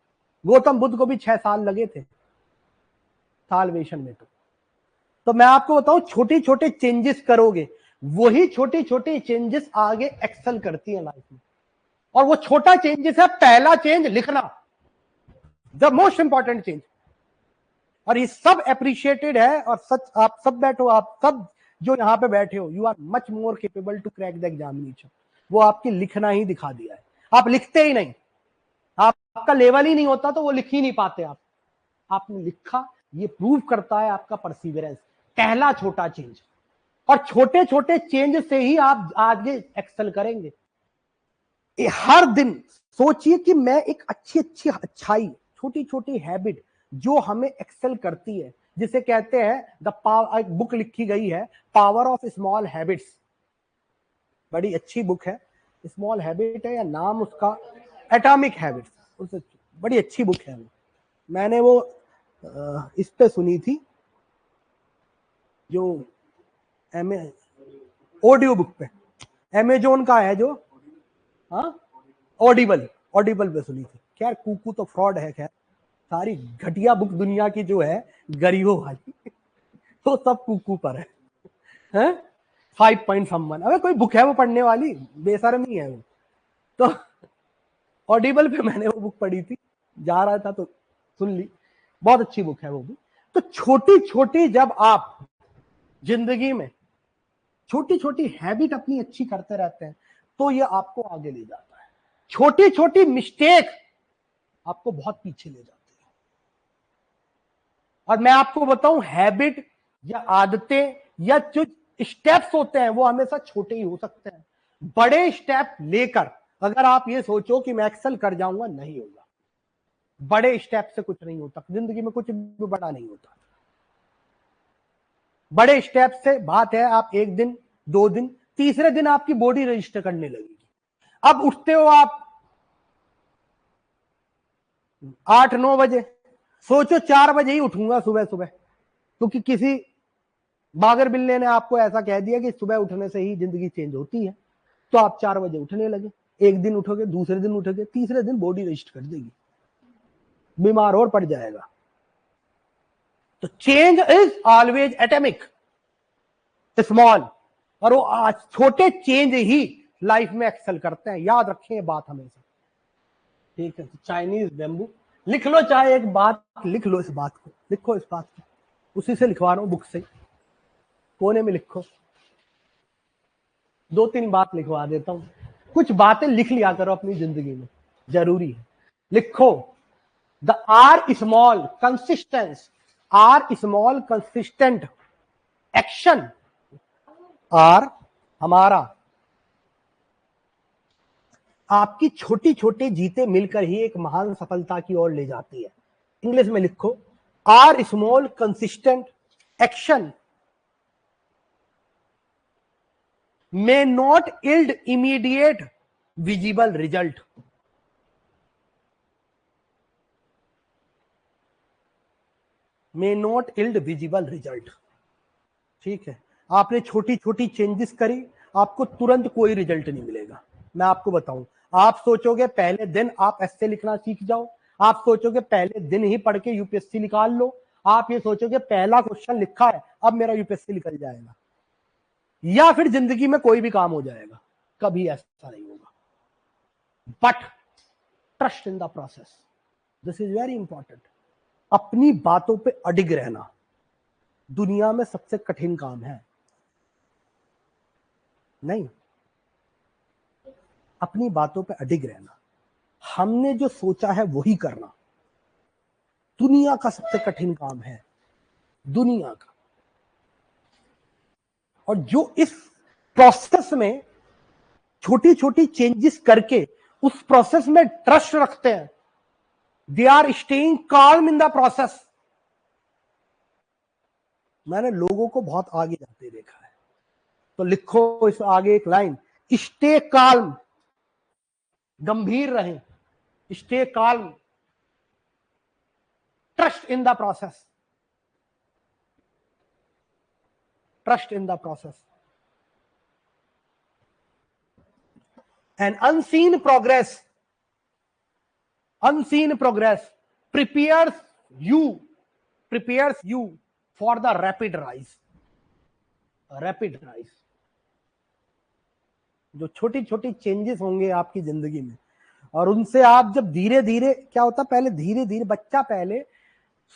गौतम बुद्ध को भी 6 साल लगे थे साल्वेशन में। तो मैं आपको बताऊं, छोटे छोटे चेंजेस करोगे, वही छोटे छोटे चेंजेस आगे एक्सेल करती है लाइफ में। और वो छोटा चेंजेस है, पहला चेंज लिखना, द मोस्ट इंपॉर्टेंट चेंज। और ये सब अप्रिशिएटेड है। और सच, आप सब बैठो, आप सब जो यहां पे बैठे हो, you are much more capable to crack the examination. वो आपकी लिखना ही दिखा दिया है। आप लिखते ही नहीं, आपका लेवल ही नहीं होता तो वो लिख ही नहीं पाते आप। आपने लिखा, ये प्रूव करता है आपका परसिवरेंस। पहला छोटा चेंज, और छोटे छोटे चेंज से ही आप आगे एक्सेल करेंगे। हर दिन सोचिए कि मैं एक अच्छी अच्छी अच्छाई, छोटी छोटी हैबिट जो हमें एक्सेल करती है, जिसे कहते हैं द पावर, एक बुक लिखी गई है पावर ऑफ स्मॉल हैबिट्स, बड़ी अच्छी बुक है, स्मॉल हैबिट है या नाम उसका एटॉमिक हैबिट्स, उससे बड़ी अच्छी बुक है वो। मैंने वो इस पे सुनी थी, जो ऑडियो बुक पे, अमेजोन का है जो, हाँ ऑडिबल, ऑडिबल पे सुनी थी। खैर कुकू तो फ्रॉड है, खैर सारी घटिया बुक दुनिया की जो है गरीबों वाली तो सब कुकू पर है 5 पॉइंट सम्मन, अबे कोई बुक है वो पढ़ने वाली, बेशर्मी है वो। तो ऑडिबल पे मैंने वो बुक पढ़ी थी, जा रहा था तो सुन ली, बहुत अच्छी बुक है वो भी। तो छोटी छोटी जब आप जिंदगी में छोटी छोटी हैबिट अपनी अच्छी करते रहते हैं तो ये आपको आगे ले जाता है। छोटी छोटी मिस्टेक आपको बहुत पीछे ले जाती है। और मैं आपको बताऊं, हैबिट या आदतें या जो स्टेप्स होते हैं वो हमेशा छोटे ही हो सकते हैं। बड़े स्टेप लेकर अगर आप ये सोचो कि मैं एक्सेल कर जाऊंगा, नहीं होगा। बड़े स्टेप से कुछ नहीं होता जिंदगी में, कुछ भी बड़ा नहीं होता। बड़े स्टेप से बात है, आप एक दिन, 2 दिन, तीसरे दिन आपकी बॉडी रजिस्टर करने लगेगी। अब उठते हो आप 8-9 बजे, सोचो 4 बजे ही उठूंगा सुबह सुबह, क्योंकि किसी बागर बिल्ले ने आपको ऐसा कह दिया कि सुबह उठने से ही जिंदगी चेंज होती है, तो आप 4 बजे उठने लगे। एक दिन उठोगे, दूसरे दिन उठोगे, तीसरे दिन बॉडी रजिस्टर कर देगी, बीमार और पड़ जाएगा। तो change is always atomic, small, और वो आज छोटे चेंज ही लाइफ में एक्सेल करते हैं, याद रखें ये बात हमेशा। ठीक है, तो चाइनीज बैम्बू लिख लो, चाहे एक बात लिख लो, इस बात को लिखो, इस बात को उसी से लिखवा रहा हूं बुक से, कोने में लिखो, 2-3 बात लिखवा देता हूं। कुछ बातें लिख लिया करो अपनी जिंदगी में, जरूरी है। लिखो, the are small consistence, are small consistent action are हमारा, आपकी छोटी छोटी जीतें मिलकर ही एक महान सफलता की ओर ले जाती है। इंग्लिश में लिखो, are small consistent action may not yield immediate visible result, may not yield visible result। ठीक है, आपने छोटी छोटी चेंजेस करी, आपको तुरंत कोई रिजल्ट नहीं मिलेगा। मैं आपको बताऊं, आप सोचोगे पहले दिन आप ऐसे लिखना सीख जाओ, आप सोचोगे पहले दिन ही पढ़ के यूपीएससी निकाल लो, आप ये सोचोगे पहला क्वेश्चन लिखा है अब मेरा यूपीएससी निकल जाएगा, या फिर जिंदगी में कोई भी काम हो जाएगा, कभी ऐसा नहीं होगा। But trust in the process, this is very important. अपनी बातों पे अडिग रहना दुनिया में सबसे कठिन काम है। नहीं, अपनी बातों पे अडिग रहना, हमने जो सोचा है वही करना दुनिया का सबसे कठिन काम है, दुनिया का। और जो इस प्रोसेस में छोटी छोटी चेंजेस करके उस प्रोसेस में ट्रस्ट रखते हैं, they are staying calm in the process. मैंने लोगों को बहुत आगे जाते देखा है। तो लिखो इस आगे एक लाइन, स्टे काल्म, गंभीर रहें, stay calm, trust in the process, trust in the process. And unseen progress, unseen progress prepares you for the rapid rise, rapid rise। जो छोटी छोटी चेंजेस होंगे आपकी जिंदगी में, और उनसे आप जब धीरे धीरे, क्या होता है पहले धीरे धीरे, बच्चा पहले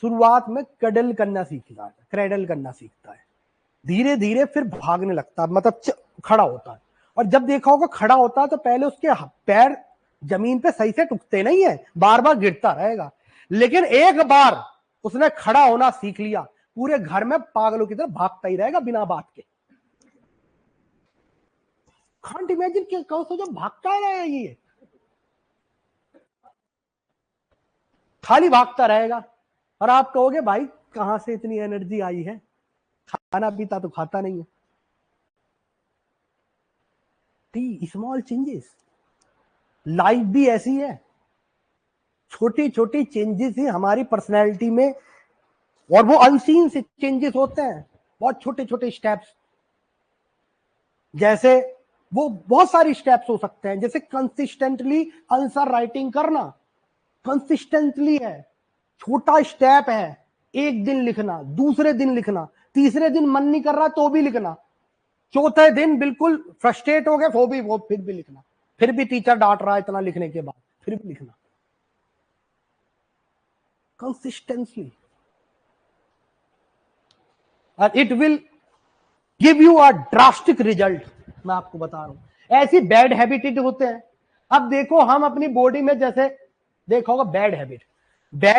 शुरुआत में क्रैडल करना सीखता है, क्रैडल करना सीखता है, धीरे धीरे फिर भागने लगता है, मतलब खड़ा होता है। और जब देखा होगा खड़ा होता है तो पहले उसके पैर जमीन पे सही से टुकते नहीं है, बार बार गिरता रहेगा। लेकिन एक बार उसने खड़ा होना सीख लिया, पूरे घर में पागलों की तरह भागता ही रहेगा बिना बात के। कांट इमेजिन कि कौन सा जो भागता रहेगा ये, खाली भागता रहेगा और आप कहोगे भाई कहां से इतनी एनर्जी आई है, खाना पीता तो खाता नहीं है। स्मॉल चेंजेस, लाइफ भी ऐसी है, छोटी छोटी चेंजेस ही हमारी पर्सनैलिटी में, और वो अनसीन से चेंजेस होते हैं, बहुत छोटे छोटे स्टेप्स। जैसे वो बहुत सारी स्टेप्स हो सकते हैं, जैसे कंसिस्टेंटली आंसर राइटिंग करना, कंसिस्टेंटली है, छोटा स्टेप है, एक दिन लिखना, दूसरे दिन लिखना, तीसरे दिन मन नहीं कर रहा तो भी लिखना, चौथे दिन बिल्कुल फ्रस्ट्रेट हो गए वो फिर भी लिखना, फिर भी टीचर डांट रहा है इतना लिखने के बाद, फिर भी लिखना, कंसिस्टेंसी, और it will give you a drastic result. मैं आपको बता रहा हूं, ऐसी बैड हैबिटेड होते हैं। अब देखो हम अपनी बॉडी में, जैसे देखा होगा बैड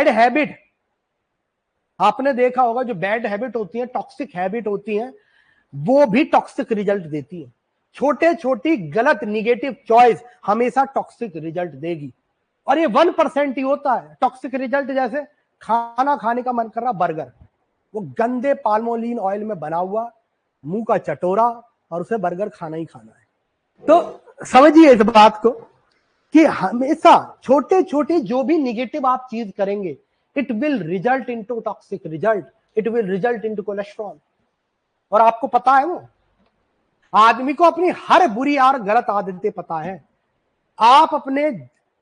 हैबिट आपने देखा होगा, जो बैड हैबिट होती है, टॉक्सिक हैबिट होती है, वो भी टॉक्सिक रिजल्ट देती है। छोटे छोटी गलत निगेटिव चॉइस हमेशा टॉक्सिक रिजल्ट देगी, और ये 1% ही होता है टॉक्सिक रिजल्ट। जैसे खाना खाने का मन कर रहा, बर्गर, वो गंदे पाल्मोलिन ऑयल में बना हुआ, मुंह का चटोरा, और उसे बर्गर खाना ही खाना है। तो समझिए इस बात को कि हमेशा छोटे छोटे जो भी निगेटिव आप चीज करेंगे, it will result into toxic result, it will result into cholesterol. और आपको पता है, वो आदमी को अपनी हर बुरी और गलत आदतें पता है। आप अपने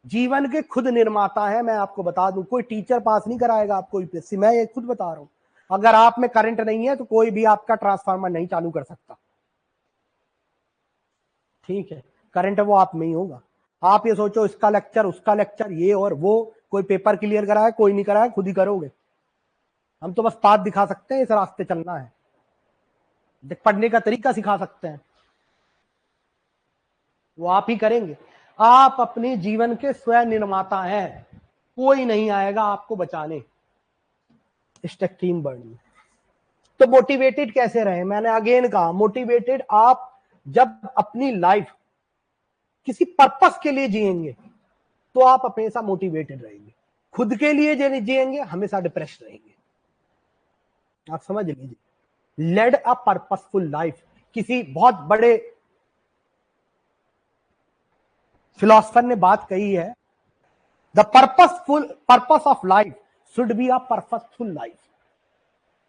जीवन के खुद निर्माता है। मैं आपको बता दूं, कोई टीचर पास नहीं कराएगा आपको यूपीएससी, मैं ये खुद बता रहा हूं। अगर आप में करंट नहीं है तो कोई भी आपका ट्रांसफार्मर नहीं चालू कर सकता, ठीक है, करंट वो आप में ही होगा। आप ये सोचो इसका लेक्चर उसका लेक्चर ये और वो, कोई पेपर क्लियर कराए कोई नहीं कराए, खुद ही करोगे। हम तो बस पाथ दिखा सकते हैं, इस रास्ते चलना है, पढ़ने का तरीका सिखा सकते हैं, वो आप ही करेंगे। आप अपने जीवन के स्वयं निर्माता हैं, कोई नहीं आएगा आपको बचाने इस टीम वर्ल्ड में। तो मोटिवेटेड कैसे रहे, मैंने अगेन कहा, मोटिवेटेड आप जब अपनी लाइफ किसी पर्पस के लिए जिएंगे तो आप हमेशा मोटिवेटेड रहेंगे। खुद के लिए जिएंगे हमेशा डिप्रेस रहेंगे। आप समझ लीजिए, लेड अ पर्पसफुल लाइफ। किसी बहुत बड़े फिलोसफर ने बात कही है, the purpose of life should be a purposeful life.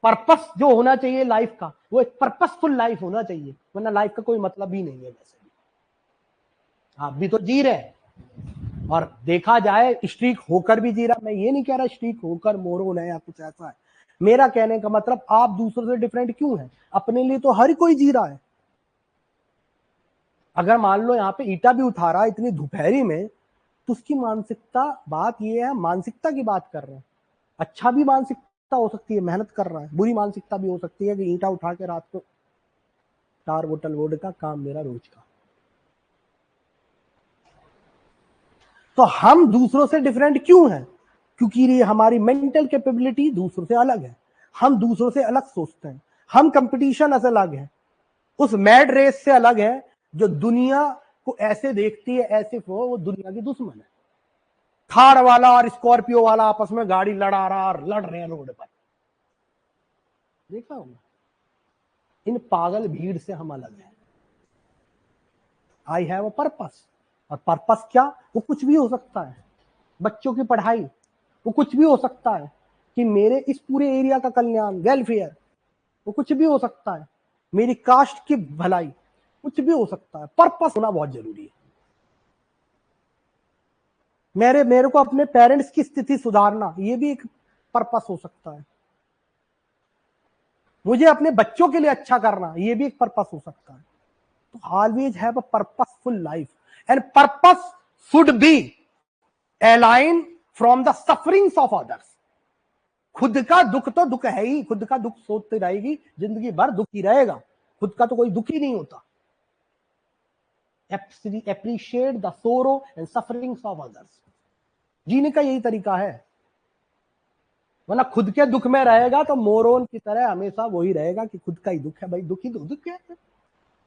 Purpose जो होना चाहिए लाइफ का, वो एक पर्पसफुल लाइफ होना चाहिए, वरना लाइफ का कोई मतलब ही नहीं है। वैसे भी आप भी तो जी रहे हैं, और देखा जाए स्ट्रीक होकर भी जी रहा। मैं ये नहीं कह रहा स्ट्रीक होकर मोरोन है या कुछ ऐसा है, मेरा कहने का मतलब आप दूसरों से डिफरेंट क्यों है, अपने लिए तो हर कोई जी रहा है। अगर मान लो यहाँ पे ईटा भी उठा रहा है इतनी दोपहरी में, तो उसकी मानसिकता, बात ये है, मानसिकता की बात कर रहे हैं। अच्छा भी मानसिकता हो सकती है, मेहनत कर रहा है, बुरी मानसिकता भी हो सकती है कि ईटा उठा के रात को 4 बोतल वोड का काम मेरा रोज का। तो हम दूसरों से डिफरेंट क्यों हैं, क्योंकि हमारी मेंटल कैपेबिलिटी दूसरों से अलग है, हम दूसरों से अलग सोचते हैं, हम कंपटीशन से अलग है, उस मैड रेस से अलग है जो दुनिया को ऐसे देखती है ऐसे वो दुनिया की दुश्मन है। थार वाला और स्कॉर्पियो वाला आपस में गाड़ी लड़ा रहा और लड़ रहे हैं रोड पर, देखा होगा। इन पागल भीड़ से हम अलग हैं। आई हैव अ पर्पस, और पर्पस क्या, वो कुछ भी हो सकता है। बच्चों की पढ़ाई, वो कुछ भी हो सकता है कि मेरे इस पूरे एरिया का कल्याण, वेलफेयर, वो कुछ भी हो सकता है, मेरी कास्ट की भलाई, कुछ भी हो सकता है। पर्पस होना बहुत जरूरी है। मेरे को अपने पेरेंट्स की स्थिति सुधारना, ये भी एक पर्पस हो सकता है। मुझे अपने बच्चों के लिए अच्छा करना, ये भी एक पर्पस हो सकता है। तो always have a purposeful life, and purpose should be align from the sufferings of others. खुद का दुख तो दुख है ही, खुद का दुख सोचते रहेगी जिंदगी भर, दुखी रहेगा, खुद का तो कोई दुखी नहीं होता। Appreciate the sorrow and sufferings of others, जीने का यही तरीका है। वरना खुद के दुख में रहेगा तो मोरोन की तरह हमेशा वही रहेगा कि खुद का ही दुख है। भाई दुखी तो दुख है,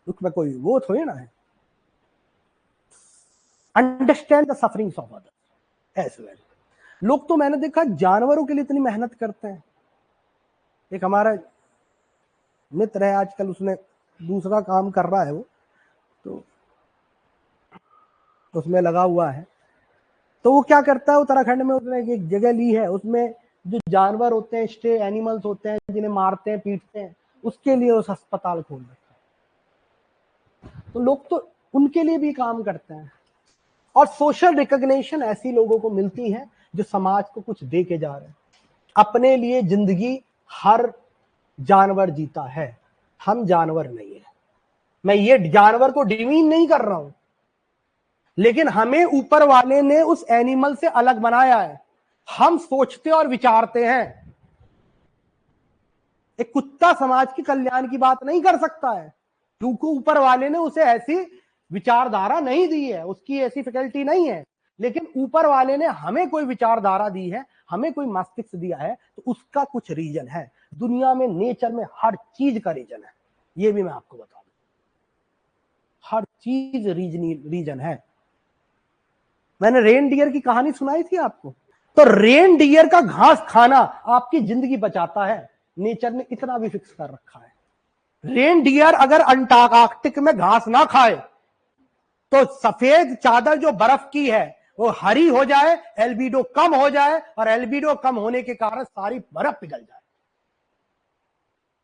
दुख में कोई वो थोड़ी ना है। Understand the sufferings of others as well. लोग तो मैंने देखा जानवरों के लिए इतनी मेहनत करते हैं। एक हमारा मित्र है आजकल, उसने दूसरा काम कर रहा है, वो तो उसमें लगा हुआ है। तो वो क्या करता है, उत्तराखंड में उसने एक जगह ली है, उसमें जो जानवर होते हैं, स्टे एनिमल्स होते हैं, जिन्हें मारते हैं पीटते हैं, उसके लिए उस अस्पताल खोल रखा है। तो लोग तो उनके लिए भी काम करते हैं। और सोशल रिकॉग्निशन ऐसी लोगों को मिलती है जो समाज को कुछ दे के जा रहे हैं। अपने लिए जिंदगी हर जानवर जीता है, हम जानवर नहीं है। मैं ये जानवर को डिमीन नहीं कर रहा हूं, लेकिन हमें ऊपर वाले ने उस एनिमल से अलग बनाया है। हम सोचते और विचारते हैं। एक कुत्ता समाज के कल्याण की बात नहीं कर सकता है, क्योंकि ऊपर वाले ने उसे ऐसी विचारधारा नहीं दी है, उसकी ऐसी फैकल्टी नहीं है। लेकिन ऊपर वाले ने हमें कोई विचारधारा दी है, हमें कोई मस्तिष्क दिया है, तो उसका कुछ रीजन है। दुनिया में, नेचर में हर चीज का रीजन है, ये भी मैं आपको बता दूं। हर चीज रीजन है। मैंने रेन डियर की कहानी सुनाई थी आपको। तो रेन डियर का घास खाना आपकी जिंदगी बचाता है, नेचर ने इतना भी फिक्स कर रखा है। रेन डियर अगर अंटार्कटिक में घास ना खाए तो सफेद चादर जो बर्फ की है वो हरी हो जाए, एल्बिडो कम हो जाए, और एल्बिडो कम होने के कारण सारी बर्फ पिघल जाए।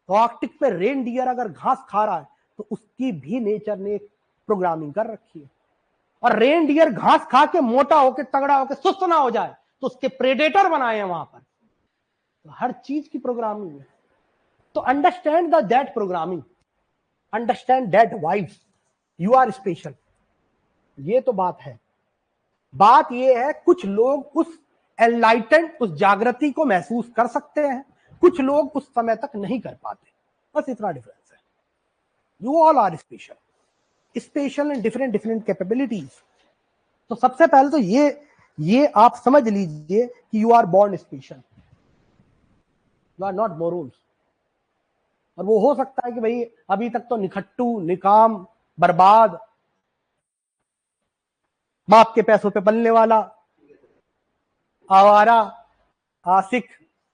तो आर्कटिक पे रेन डियर अगर घास खा रहा है तो उसकी भी नेचर ने एक प्रोग्रामिंग कर रखी है। और रेन डियर घास खा के मोटा होके, तगड़ा होके, सुस्त ना हो जाए, तो उसके प्रेडेटर बनाए हैं वहां पर। तो हर चीज की प्रोग्रामिंग है। तो understand that programming, understand that vibes, you are special. ये तो बात है। बात ये है, कुछ लोग उस एनलाइटेंड, उस जागृति को महसूस कर सकते हैं, कुछ लोग उस समय तक नहीं कर पाते। बस इतना डिफरेंस है। You all are special, special in different different capabilities. तो सबसे पहले तो ये आप समझ लीजिए कि you are born special, you are not morals. और वो हो सकता है कि भाई अभी तक तो निखट्टू, निकाम, बर्बाद, बाप के पैसों पे पलने वाला, आवारा, आशिक,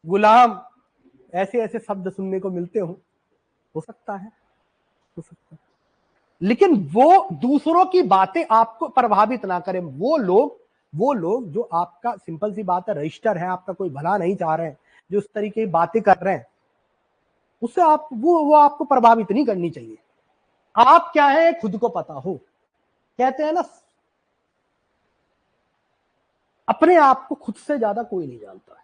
गुलाम, ऐसे ऐसे शब्द सुनने को मिलते हो सकता है, हो सकता है। लेकिन वो दूसरों की बातें आपको प्रभावित ना करें। वो लोग जो आपका, सिंपल सी बात है, रजिस्टर है, आपका कोई भला नहीं चाह रहे हैं, जो इस तरीके की बातें कर रहे हैं, उससे आप वो आपको प्रभावित नहीं करनी चाहिए। आप क्या है खुद को पता हो। कहते हैं ना, अपने आप को खुद से ज्यादा कोई नहीं जानता है।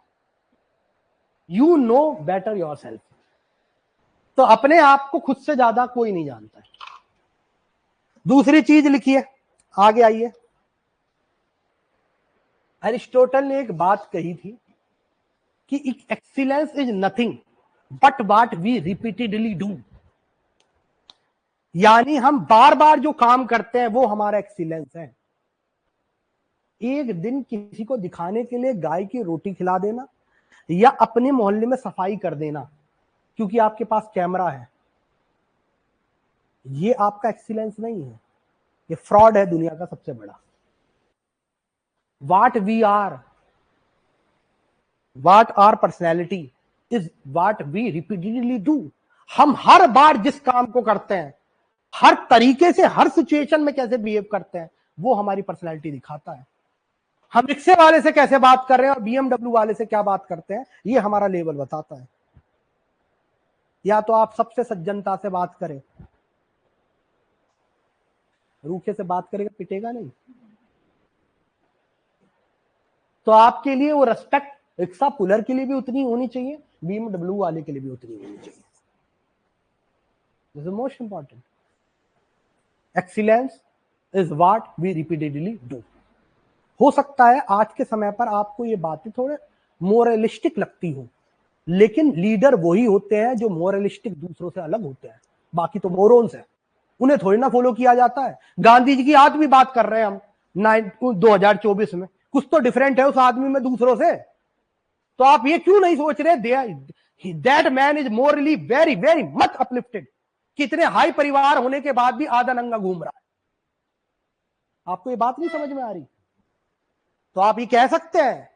You know better your self. तो अपने आप को खुद से ज्यादा कोई नहीं जानता है। दूसरी चीज लिखिए, आगे आइए। अरिस्टोटल ने एक बात कही थी कि excellence is nothing but what we repeatedly do. यानी हम बार बार जो काम करते हैं वो हमारा एक्सीलेंस है। एक दिन किसी को दिखाने के लिए गाय की रोटी खिला देना, या अपने मोहल्ले में सफाई कर देना क्योंकि आपके पास कैमरा है, ये आपका एक्सीलेंस नहीं है, ये फ्रॉड है दुनिया का सबसे बड़ा। What we are, what are personality is what we repeatedly do. हम हर बार जिस काम को करते हैं, हर तरीके से, हर सिचुएशन में कैसे बिहेव करते हैं, वो हमारी पर्सनैलिटी दिखाता है। हम रिक्शे वाले से कैसे बात कर रहे हैं और बीएमडब्ल्यू वाले से क्या बात करते हैं, ये हमारा लेवल बताता है। या तो आप सबसे सज्जनता से बात करें, रूखे से बात करेगा पिटेगा नहीं, तो आपके लिए वो रेस्पेक्ट रिक्शा पुलर के लिए भी उतनी होनी चाहिए, बीएमडब्ल्यू वाले के लिए भी उतनी होनी चाहिए। This is most important. Excellence is what we repeatedly do. हो सकता है आज के समय पर आपको ये बातें थोड़े मोरलिस्टिक लगती हो, लेकिन लीडर वही होते हैं जो मोरलिस्टिक दूसरों से अलग होते हैं। बाकी तो मोरल्स है, उन्हें थोड़ी ना फॉलो किया जाता है। गांधी जी की आज भी बात कर रहे हैं हम 2024 में, कुछ तो डिफरेंट है उस आदमी में दूसरों से। तो आप ये क्यों नहीं सोच रहे that man is morally very very much uplifted, कितने हाई परिवार होने के बाद भी आधा नंगा घूम रहा है। आपको ये बात नहीं समझ में आ रही? तो आप ये कह सकते हैं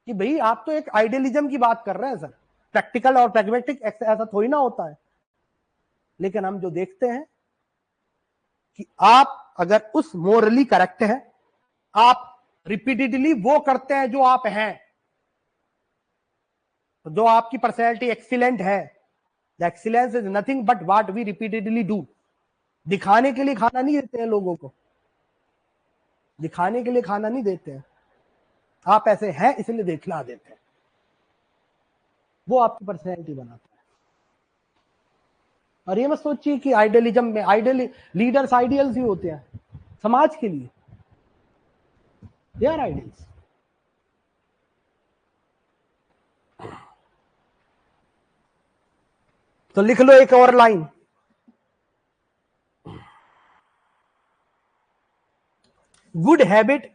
कि भाई आप तो एक आइडियलिज्म की बात कर रहे हैं सर, प्रैक्टिकल और प्रैग्मेटिक ऐसा थोड़ी ना होता है। लेकिन हम जो देखते हैं कि आप अगर उस मोरली करेक्ट है, आप रिपीटेडली वो करते हैं जो आप हैं, जो आपकी पर्सनैलिटी एक्सीलेंट है, the excellence is nothing but what we repeatedly do. दिखाने के लिए खाना नहीं देते हैं लोगों को, दिखाने के लिए खाना नहीं देते हैं, आप ऐसे हैं इसलिए दिखला देते हैं, वो आपकी पर्सनैलिटी बनाता है। और ये मत सोचिए कि आइडियलिज्म में आइडियल लीडर्स आइडियल्स ही होते हैं समाज के लिए, दे आर आइडियल्स। तो लिख लो एक और line, good habit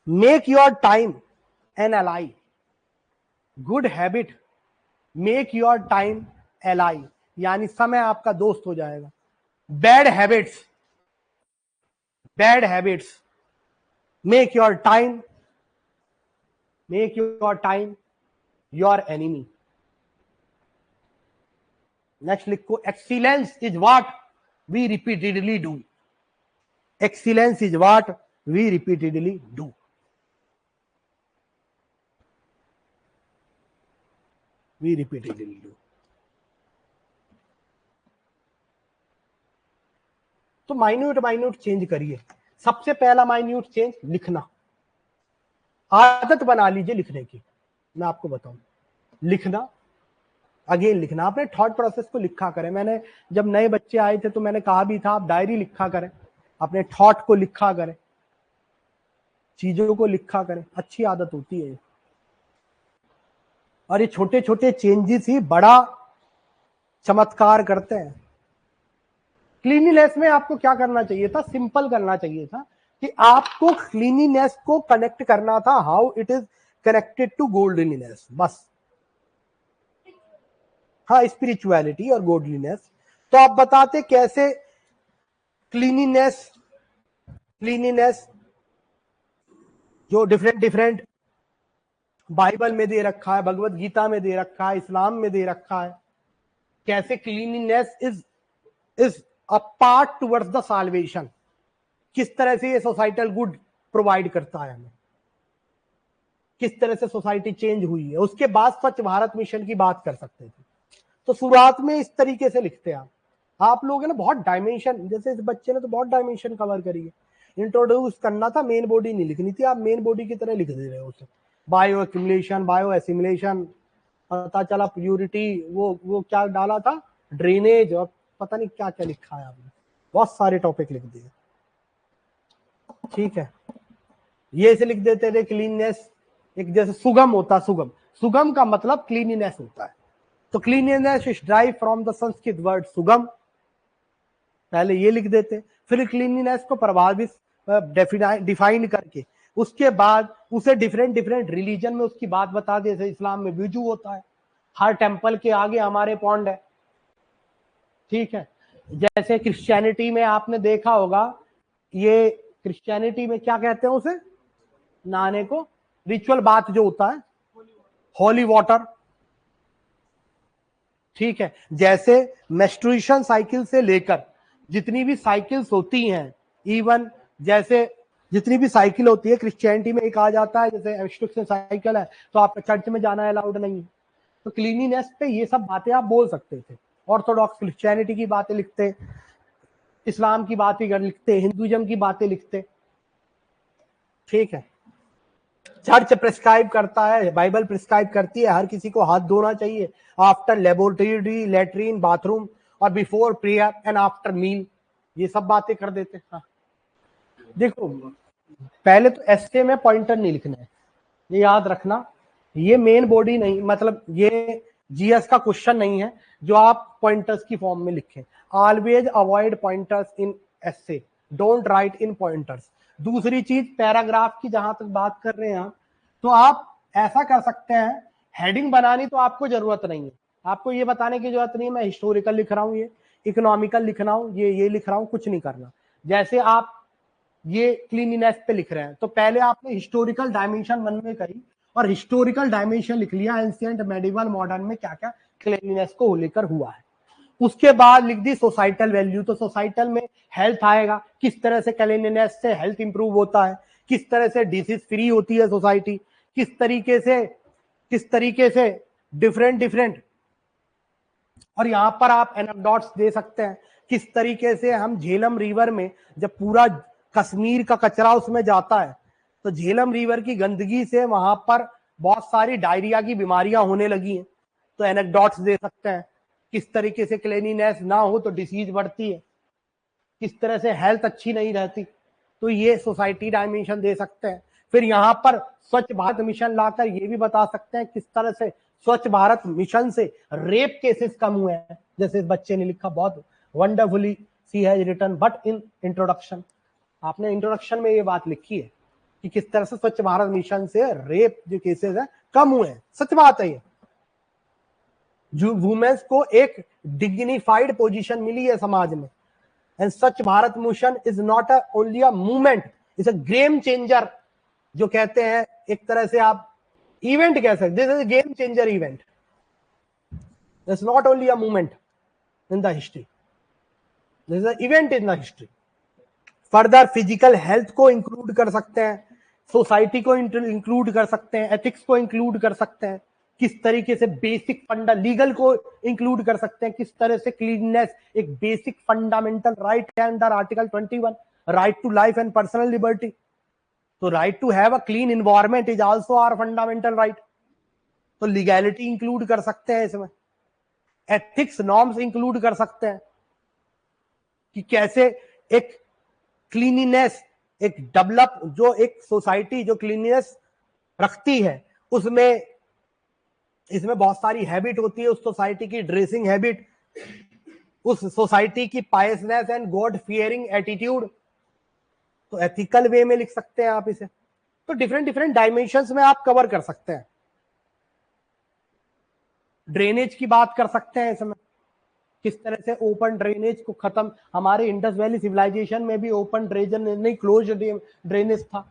make your time an ally. Good habit make your time ally, यानी समय आपका दोस्त हो जाएगा। Bad habits make your time your enemy. Next लिखो, excellence is what we repeatedly do. Excellence is what we repeatedly do. We repeatedly do. तो minute change करिए। सबसे पहला माइन्यूट चेंज लिखना, आदत बना लीजिए लिखने की। मैं आपको बताऊं, लिखना, अगेन लिखना, अपने थॉट प्रोसेस को लिखा करें। मैंने जब नए बच्चे आए थे तो मैंने कहा भी था आप डायरी लिखा करें, अपने थॉट को लिखा करें, चीजों को लिखा करें, अच्छी आदत होती है। और ये छोटे छोटे चेंजेस ही बड़ा चमत्कार करते हैं। क्लीनिनेस में आपको क्या करना चाहिए था, सिंपल करना चाहिए था कि आपको क्लीनिनेस को कनेक्ट करना था, how it is connected to godliness, बस। हाँ, स्पिरिचुअलिटी और गोल्डलीनेस। तो आप बताते कैसे क्लीनिनेस जो डिफरेंट बाइबल में दे रखा है, भगवत गीता में दे रखा है, इस्लाम में दे रखा है, कैसे cleanliness is a part towards the salvation, किस तरह से ये सोसाइटल गुड प्रोवाइड करता है हमें, किस तरह से सोसाइटी चेंज हुई है। उसके बाद स्वच्छ भारत मिशन की बात कर सकते थे। तो शुरुआत में इस तरीके से लिखते हैं आप लोग है ना, बहुत डायमेंशन, जैसे इस बच्चे ने तो बहुत डायमेंशन कवर करी है। इंट्रोड्यूस करना था, मेन बॉडी नहीं लिखनी थी, आप मेन बॉडी की तरह लिख दे रहे हो उसे। बायो एक्यूमुलेशन, बायो एसिमुलेशन, पता चला प्यूरिटी, वो क्या डाला था, ड्रेनेज, और पता नहीं क्या क्या लिखा है आपने, बहुत सारे टॉपिक लिख दिए। ठीक है, ये ऐसे लिख देते थे क्लीननेस, एक जैसे सुगम होता, सुगम का मतलब क्लीनिनेस होता है। तो cleanliness is drive from the Sanskrit word सुगम, पहले ये लिख देते। फिर क्लीनिनेस को प्रभावित डिफाइन करके उसके बाद उसे डिफरेंट रिलीजन में उसकी बात बता दे। जैसे इस्लाम में विजू होता है, हर टेंपल के आगे हमारे पॉन्ड है। ठीक है, जैसे क्रिश्चियनिटी में आपने देखा होगा, ये क्रिश्चियनिटी में क्या कहते हैं उसे, नहाने को, रिचुअल बात जो होता है, होली वाटर। ठीक है, जैसे मेंस्ट्रुएशन साइकिल से लेकर जितनी भी साइकिल्स होती हैं, इवन जैसे जितनी भी साइकिल होती है क्रिश्चियनिटी में एक आ जाता है, जैसे मेंस्ट्रुएशन साइकिल है तो आपका चर्च में जाना अलाउड नहीं है। तो क्लीनिनेस पे ये सब बातें आप बोल सकते थे। ऑर्थोडॉक्स क्रिश्चियनिटी की बातें लिखते, इस्लाम की बातें लिखते, हिंदुइज्म की बातें लिखते। ठीक है, चर्च प्रिस्क्राइब करता है, बाइबल प्रिस्क्राइब करती है हर किसी को हाथ धोना चाहिए आफ्टर लेबोरेटरी, लेटरीन, बाथरूम, और before prayer and after meal, ये सब बातें कर देते हैं। देखो, पहले तो एस्से में पॉइंटर नहीं लिखना है, ये याद रखना। ये मेन बॉडी नहीं, मतलब ये जीएस का क्वेश्चन नहीं है जो आप पॉइंटर्स की फॉर्म में लिखें। Always avoid pointers in essay, don't write in pointers. दूसरी चीज, पैराग्राफ की जहां तक बात कर रहे हैं आप, तो आप ऐसा कर सकते हैं, हेडिंग बनानी तो आपको जरूरत नहीं है, आपको ये बताने की जरूरत नहीं है मैं हिस्टोरिकल लिख रहा हूँ, ये इकोनॉमिकल लिख रहा हूँ, ये लिख रहा हूँ, कुछ नहीं करना। जैसे आप ये क्लीनिनेस पे लिख रहे हैं तो पहले आपने हिस्टोरिकल डायमेंशन मन में करी, और हिस्टोरिकल डायमेंशन लिख लिया, एंशिएंट, मेडिवल, मॉडर्न में क्या क्या क्लीनलीनेस को लेकर हुआ है। उसके बाद लिख दी सोसाइटल वैल्यू, तो सोसाइटल में हेल्थ आएगा, किस तरह से क्लीनलीनेस से हेल्थ इंप्रूव होता है, किस तरह से डिसीज फ्री होती है सोसाइटी, किस तरीके से डिफरेंट और यहां पर आप एनेक्डोट्स दे सकते हैं, किस तरीके से हम झेलम रिवर में जब पूरा कश्मीर का कचरा उसमें जाता है तो झेलम रिवर की गंदगी से वहां पर बहुत सारी डायरिया की बीमारियां होने लगी हैं, तो एनेक्डोट्स दे सकते हैं। किस तरीके से क्लीनिनेस ना हो तो डिसीज बढ़ती है, किस तरह से हेल्थ अच्छी नहीं रहती, तो ये सोसाइटी डायमेंशन दे सकते हैं। फिर यहाँ पर स्वच्छ भारत मिशन लाकर ये भी बता सकते हैं किस तरह से स्वच्छ भारत मिशन से रेप केसेस कम हुए हैं। जैसे इस बच्चे ने लिखा, बहुत wonderfully she has written, but in introduction, आपने इंट्रोडक्शन में ये बात लिखी है कि किस तरह से स्वच्छ भारत मिशन से रेप जो केसेस है कम हुए हैं। सच बात है ये, जो वुमेन्स को एक डिग्निफाइड पोजीशन मिली है समाज में। एंड स्वच्छ Bharat mission is not only a movement, it's a game changer, जो कहते हैं एक तरह से आप इवेंट कह सकते, this is game changer event, this not only a movement in the history, this is a event in the history. Further physical health को इंक्लूड कर सकते हैं, सोसाइटी को इंक्लूड कर सकते हैं, एथिक्स को इंक्लूड कर सकते हैं, किस तरीके से बेसिक फंडा लीगल को इंक्लूड कर सकते हैं, किस तरह से क्लीननेस एक बेसिक फंडामेंटल राइट है under article 21, right to life and personal liberty. तो right to have a clean environment is also our fundamental right, तो लीगैलिटी इंक्लूड कर सकते हैं इसमें, एथिक्स नॉर्म्स इंक्लूड कर सकते हैं कि कैसे एक क्लीनिनेस एक डेवलप, जो एक सोसाइटी जो क्लीनिनेस रखती है उसमें इसमें बहुत सारी हैबिट होती है, उस सोसाइटी की ड्रेसिंग हैबिट, उस सोसाइटी की piousness and God fearing attitude, तो एथिकल वे में लिख सकते हैं आप इसे। तो डिफरेंट डायमेंशंस में आप कवर कर सकते हैं। ड्रेनेज की बात कर सकते हैं इसमें, किस तरह से ओपन ड्रेनेज को खत्म, हमारे इंडस वैली सिविलाइजेशन में भी ओपन ड्रेनेज नहीं क्लोज ड्रेनेज था,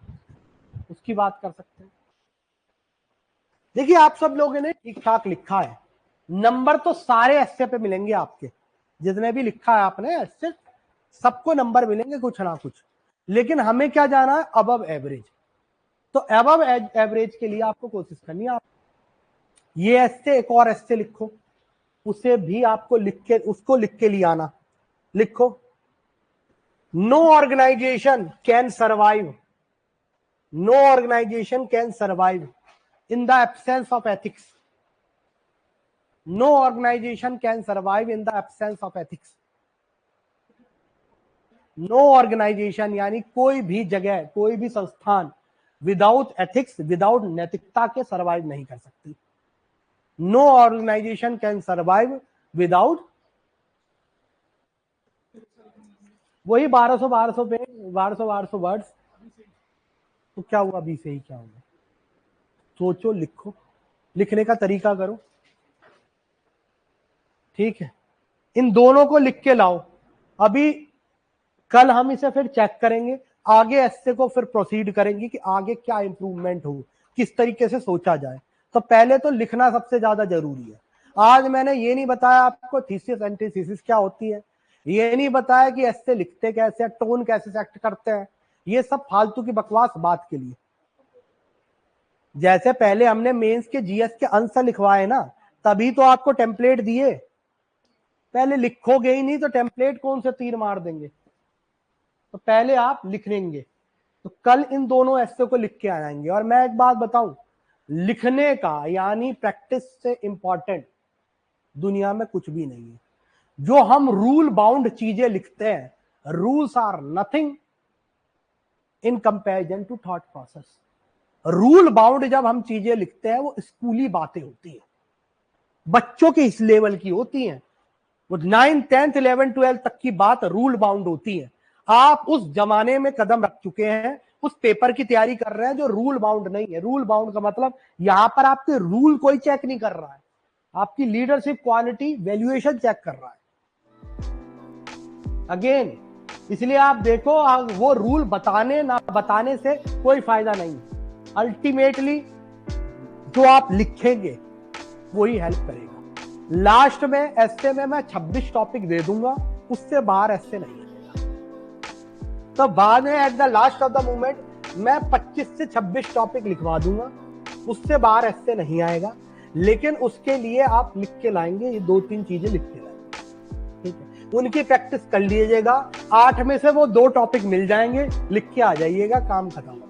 उसकी बात कर सकते हैं। देखिए आप सब लोगों ने ठीक ठाक लिखा है, नंबर तो सारे एस्से पे मिलेंगे आपके, जितने भी लिखा है आपने एस्से सबको नंबर मिलेंगे कुछ ना कुछ, लेकिन हमें क्या जाना है, अबव एवरेज। तो अबव एवरेज के लिए आपको कोशिश करनी है, आप ये एस्से एक और एस्से लिखो, उसे भी आपको उसको लिख के लिए आना। लिखो, no organization can survive, no organization can survive in the absence of ethics, no organization can survive in the absence of ethics, no organization यानी कोई भी जगह कोई भी संस्थान विदाउट एथिक्स विदाउट नैतिकता के सर्वाइव नहीं कर सकती। No organization can survive without, वही 1200 पे 1200 वर्ड्स, तो क्या हुआ, बी से ही क्या हुआ, सोचो, लिखो, लिखने का तरीका करो, ठीक है। इन दोनों को लिख के लाओ, अभी कल हम इसे फिर चेक करेंगे, आगे एस्से को फिर प्रोसीड करेंगे कि आगे क्या इंप्रूवमेंट हो, किस तरीके से सोचा जाए। तो पहले तो लिखना सबसे ज्यादा जरूरी है। आज मैंने ये नहीं बताया आपको थीसिस एंटीथीसिस क्या होती है, ये नहीं बताया कि एस्से लिखते कैसे, टोन कैसे सेट करते हैं, ये सब फालतू की बकवास बात के लिए। जैसे पहले हमने मेंस के जीएस के आंसर लिखवाए ना, तभी तो आपको टेम्पलेट दिए, पहले लिखोगे ही नहीं तो टेम्पलेट कौन से तीर मार देंगे, तो पहले आप लिख लेंगे। तो कल इन दोनों एस्से को लिख के आएंगे। और मैं एक बात बताऊं, लिखने का यानी प्रैक्टिस से इंपॉर्टेंट दुनिया में कुछ भी नहीं है। जो हम रूल बाउंड चीजें लिखते हैं, rules are nothing in comparison to thought process. Rule bound जब हम चीजें लिखते हैं वो स्कूली बातें होती हैं, बच्चों के इस लेवल की होती हैं, वो 9th 10th 11th 12th तक की बात रूल बाउंड होती है। आप उस जमाने में कदम रख चुके हैं, उस पेपर की तैयारी कर रहे हैं जो रूल बाउंड नहीं है। रूल बाउंड का मतलब यहां पर आपके रूल कोई चेक नहीं कर रहा है, आपकी लीडरशिप क्वालिटी वैल्यूएशन चेक कर रहा है। अगेन इसलिए आप देखो, वो रूल बताने ना बताने से कोई फायदा नहीं। अल्टीमेटली जो आप लिखेंगे वही हेल्प करेगा। लास्ट में एस्से में मैं 26 टॉपिक दे दूंगा, उससे बाहर एस्से नहीं आएगा। तो बाद में at the last of the moment मैं 25 से 26 टॉपिक लिखवा दूंगा, उससे बाहर एस्से नहीं आएगा। लेकिन उसके लिए आप लिख के लाएंगे, ये 2-3 चीजें लिख के लाएंगे, ठीक है। उनकी प्रैक्टिस कर लीजिएगा, 8 में से वो 2 टॉपिक मिल जाएंगे, लिख के आ जाइएगा, काम खत्म।